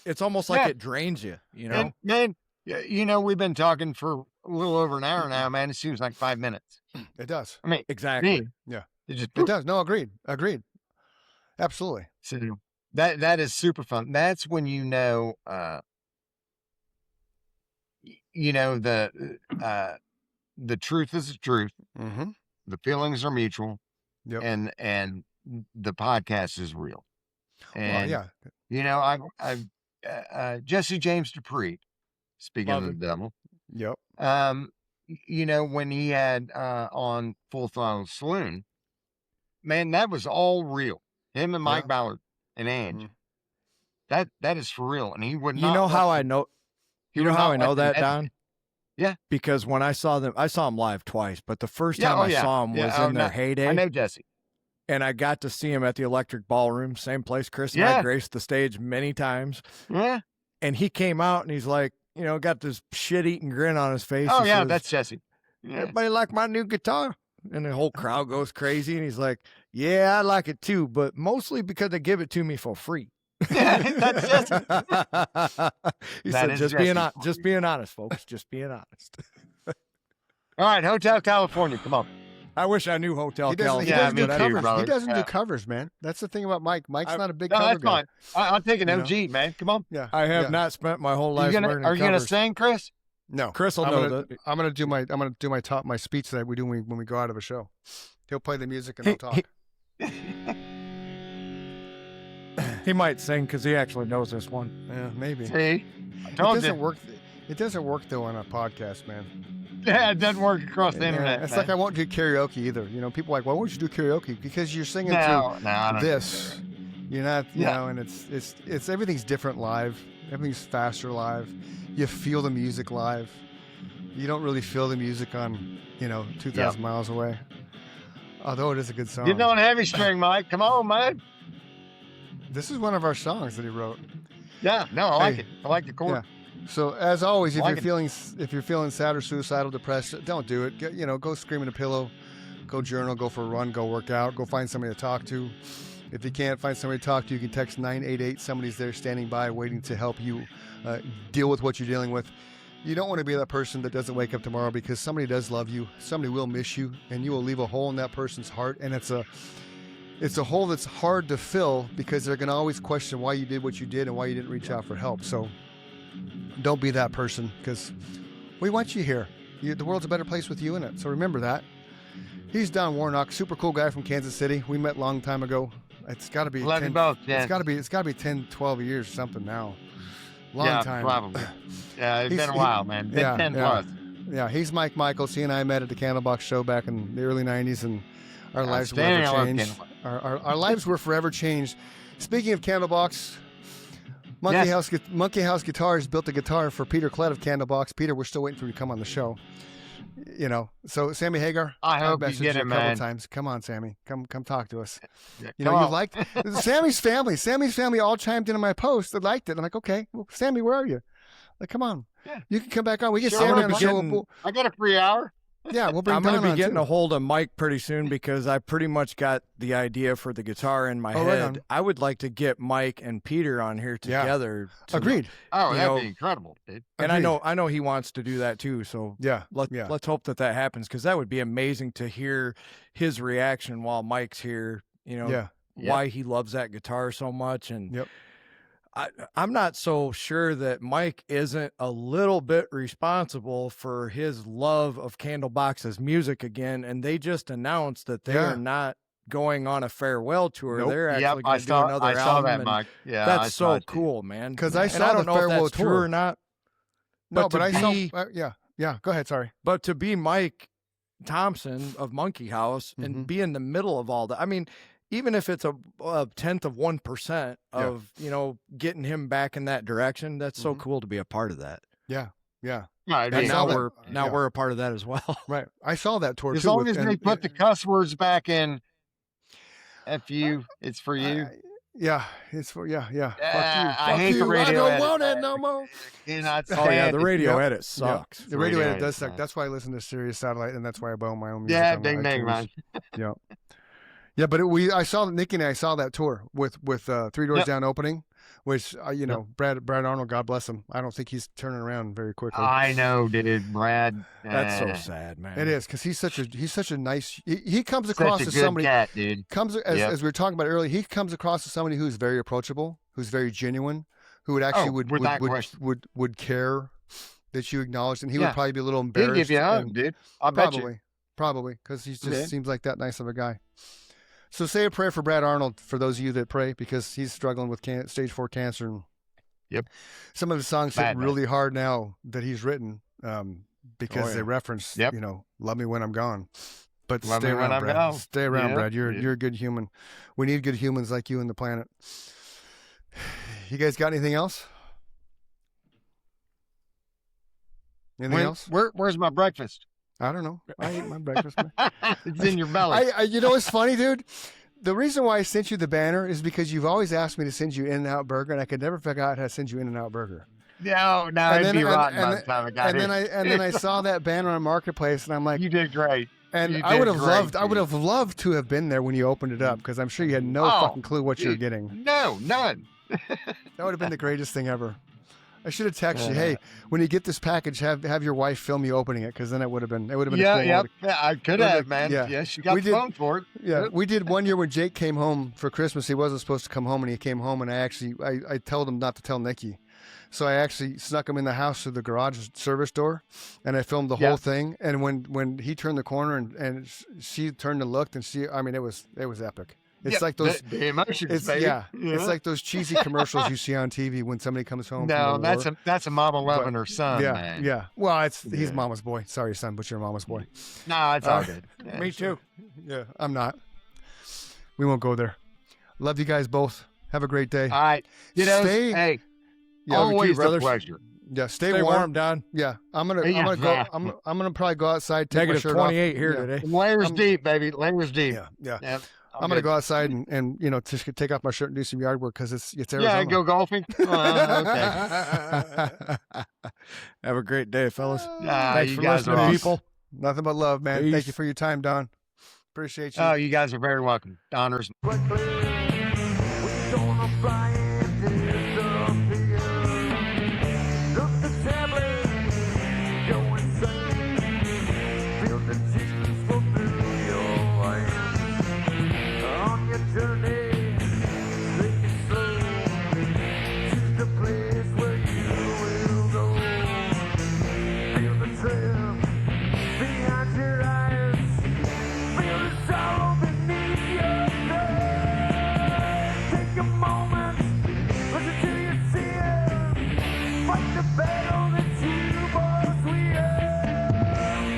It's almost like Yeah. it drains you, And, man, we've been talking for a little over an hour now, man. It seems like 5 minutes. It does. I mean, Exactly. Yeah. it just It does. No, agreed. Absolutely. So that is super fun. That's when you know, the truth is the truth. Mm-hmm. The feelings are mutual. Yep. And the podcast is real. And, Well, yeah. you know, I've Jesse James Dupree, speaking Love of it. the devil, Yep. you know, when he had on Full Throttle Saloon, man, that was all real. Him and Mike Yeah. Ballard and Ange. Mm. That is for real. And he would not. You know how let I know? he You would know how not I let know them that, edit Don? it. Yeah. Because when I saw them live twice, but the first Yeah. time Oh, I yeah. saw them Yeah. was Oh, in their no, I heyday, know Jesse. and I got to see him at the Electric Ballroom, same place. Chris and I Yeah. graced the stage many times, Yeah. and he came out and he's like, you know, got this shit-eating grin on his face. Oh, He yeah. says, That's Jesse. Yeah. everybody like my new guitar? And the whole crowd goes crazy, and he's like, yeah, I like it too, but mostly because they give it to me for free. Yeah, that's Jesse. He That said, is just Jesse. being honest, folks. Just being honest. All right. Hotel California. Come on. I wish I knew Hotel He doesn't, California. Yeah, he doesn't me do too, covers. brother. He doesn't Yeah. do covers, man. That's the thing about Mike. Mike's not a big No, cover that's guy. fine. I'll take an You know? OG, man. Come on. Yeah. I have yeah. not spent my whole Are life you gonna, learning are you gonna covers. sing, Chris? No. Chris will I'm know gonna, that. I'm gonna do my speech that we do when we go out of a show. He'll play the music and I'll talk. He might sing because he actually knows this one. Yeah, maybe. See, I It told doesn't you. work. It doesn't work though on a podcast, man. Yeah, it doesn't work across the internet. It's man. like I won't do karaoke either. You know, people are like, why won't you do karaoke? Because you're singing no, through I don't this. You're not, you Yeah. know, and it's everything's different live. Everything's faster live. You feel the music live. You don't really feel the music on, 2,000 miles away. Although it is a good song. Get on heavy string, Mike. Come on, man. This is one of our songs that he wrote. Yeah, no, I like Hey. it. I like the chord. So as always, if Like you're feeling sad or suicidal, depressed, don't do it. Go scream in a pillow, go journal, go for a run, go work out, go find somebody to talk to. If you can't find somebody to talk to, you can text 988. Somebody's there standing by, waiting to help you deal with what you're dealing with. You don't want to be that person that doesn't wake up tomorrow because somebody does love you. Somebody will miss you, and you will leave a hole in that person's heart. And it's a hole that's hard to fill because they're going to always question why you did what you did and why you didn't reach out for help. So don't be that person because we want you here. The world's a better place with you in it. So remember that. He's Don Warnock, super cool guy from Kansas City. We met a long time ago. It's got to be Love you both, It's Jen. got to be 10, 12 years or something now. Long Yeah, time. probably. Yeah, it's He's- been a while, man. Been 10 plus. Yeah, he's Mike Michaels. He and I met at the Candlebox show back in the early 90s, and our lives were Outstanding. forever I love changed. Candlebox. Our lives were forever changed. Speaking of Candlebox, Monkey House Guitars built a guitar for Peter Klett of Candlebox. Peter, we're still waiting for you to come on the show. So Sammy Hagar, I I've hope you messaged get a it, couple man. times. Come on, Sammy. Come talk to us. Yeah, You come know, you on. liked Sammy's family all chimed in on my post. They liked it. I'm like, okay, well, Sammy, where are you? Like, come on. Yeah. You can come back on. We get Sure, Sammy I'm on the gonna be show. getting- I got a free hour. Yeah, we'll bring I'm going Don to be on, getting too. a hold of Mike pretty soon because I pretty much got the idea for the guitar in my Oh, right on. head. I would like to get Mike and Peter on here Yeah. together. Agreed. Oh, You that'd know, be incredible, dude. And Agreed. I know he wants to do that too. So Yeah. let's hope that happens because that would be amazing to hear his reaction while Mike's here. Yeah. Why he loves that guitar so much. And Yep. I'm not so sure that Mike isn't a little bit responsible for his love of Candlebox's music again. And they just announced that they Yeah. are not going on a farewell tour. Nope. They're Yep, actually I going to do saw, another I saw album. that, and Mike. Yeah, I that's saw so it, too. cool, man. 'Cause I And saw I don't the know if farewell that's true tour. or not. No, But but to I be- saw. Yeah. Go ahead. Sorry. But to be Mike Thompson of Monkey House Mhm. and be in the middle of all that, I mean, even if it's a 10th of 1% of, getting him back in that direction, that's so Mhm. cool to be a part of that. Yeah. No, it'd I be And saw now incredible. that. we're Yeah. we're a part of that as well. Right. I saw that tour As too. long as they put the cuss words back in, F you, it's for you. Yeah. It's for yeah. Fuck you. I Fuck hate the you. radio I don't edit, want it man. no more. Cannot Oh yeah, stand the it. radio Yep. edit sucks. The radio Radio edit does edit, suck. man. That's why I listen to Sirius Satellite, and that's why I buy my own music. Yeah, on ding ding, iTunes. man. Yeah. Yeah, but Nikki and I saw that tour with Three Doors Yep. Down opening, which Brad Arnold, God bless him. I don't think he's turning around very quickly. I know, dude, Brad. That's so sad, man. It is because he's such a nice. He comes Such across a as good somebody cat, dude. Yep. as we were talking about earlier. He comes across as somebody who's very approachable, who's very genuine, who would actually Oh, without question. would care that you acknowledged, and he Yeah. would probably be a little He'll embarrassed. give you a hug, and dude. I bet you. Probably, because he just Yeah. seems like that nice of a guy. So say a prayer for Brad Arnold, for those of you that pray, because he's struggling with stage 4 cancer. And Yep. some of his songs hit Bad, really hard now that he's written, because yeah. they reference, Yep. love me when I'm gone. But Love stay me when around, I'm Brad. gone. Stay around, Yeah, Brad. You're yeah. a good human. We need good humans like you in the planet. You guys got anything else? Anything else? Where's my breakfast? I don't know. I ate my breakfast. Man. It's in your belly. You know what's funny, dude? The reason why I sent you the banner is because you've always asked me to send you In-N-Out Burger, and I could never figure out how to send you In-N-Out Burger. No, it'd be rotten by the time I got here. And then I saw that banner on Marketplace, and I'm like, You did great. and you I would did have great, loved, I would dude. have loved to have been there when you opened it up, because I'm sure you had no Oh, fucking clue what you were dude. getting. No, none. That would have been the greatest thing ever. I should have texted you, hey, when you get this package, have your wife film you opening it, because then it would have been a cool Yeah, moment. I could have, man. Yeah. Yeah, she got We the did- phone for it. Yeah, we did one year when Jake came home for Christmas. He wasn't supposed to come home, and he came home, and I told him not to tell Nikki. So I actually snuck him in the house through the garage service door, and I filmed the whole thing. And when he turned the corner and she turned and looked, and it was epic. It's like those. the emotions, It's baby. It's like those cheesy commercials you see on TV when somebody comes home. No, from the war. that's a mama loving her son, Yeah, man. yeah. Well, he's Yeah. mama's boy. Sorry, son, but you're mama's boy. No, it's all good. Yeah, Me too. Yeah, I'm not. We won't go there. Love you guys both. Have a great day. All right. Stay- Hey, Yeah, we keep always a brothers. pleasure. Yeah, stay Stay warm. warm, Don. Yeah, I'm gonna Yeah. go. I'm gonna probably go outside. Take my Negative shirt 28 off. here Yeah. today. Layers deep, baby. Layers deep. Yeah. Yep, I'm gonna go outside and just take off my shirt and do some yard work because it's Arizona. Yeah, go golfing. Okay. Have a great day, fellas. Thanks you for guys listening, are awesome. people. Nothing but love, man. Peace. Thank you for your time, Don. Appreciate you. Oh, you guys are very welcome. Honors.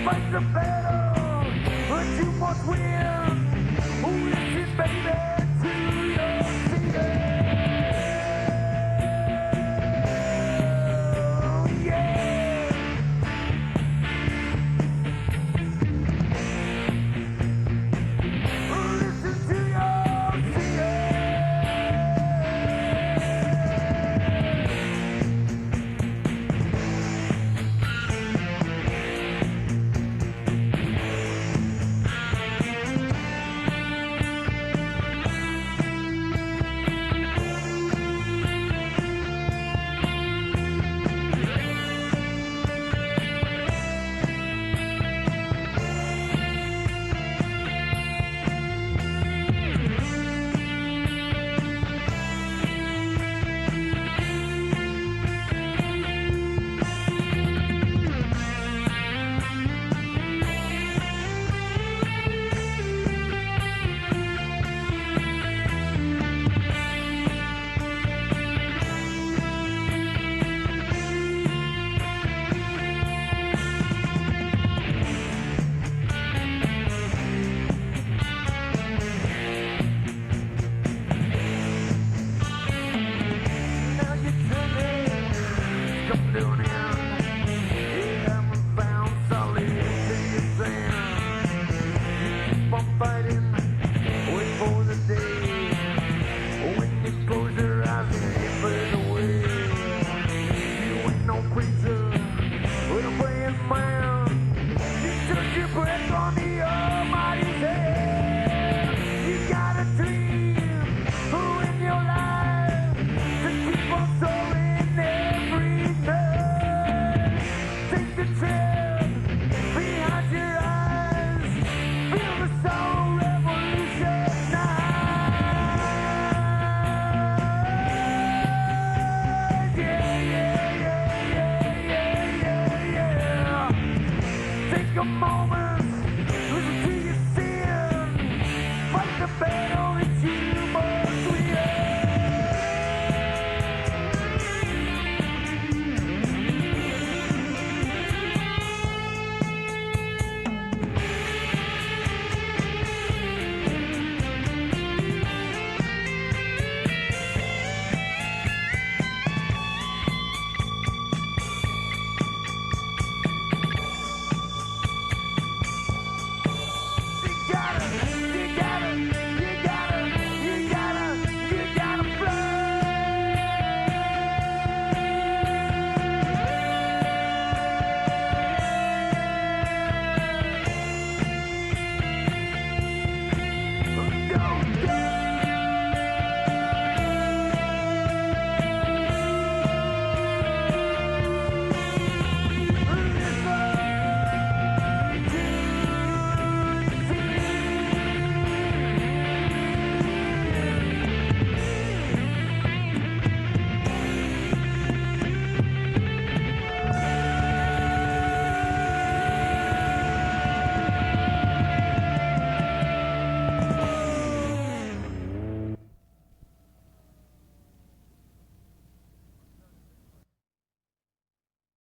Fight the battle, but you must win.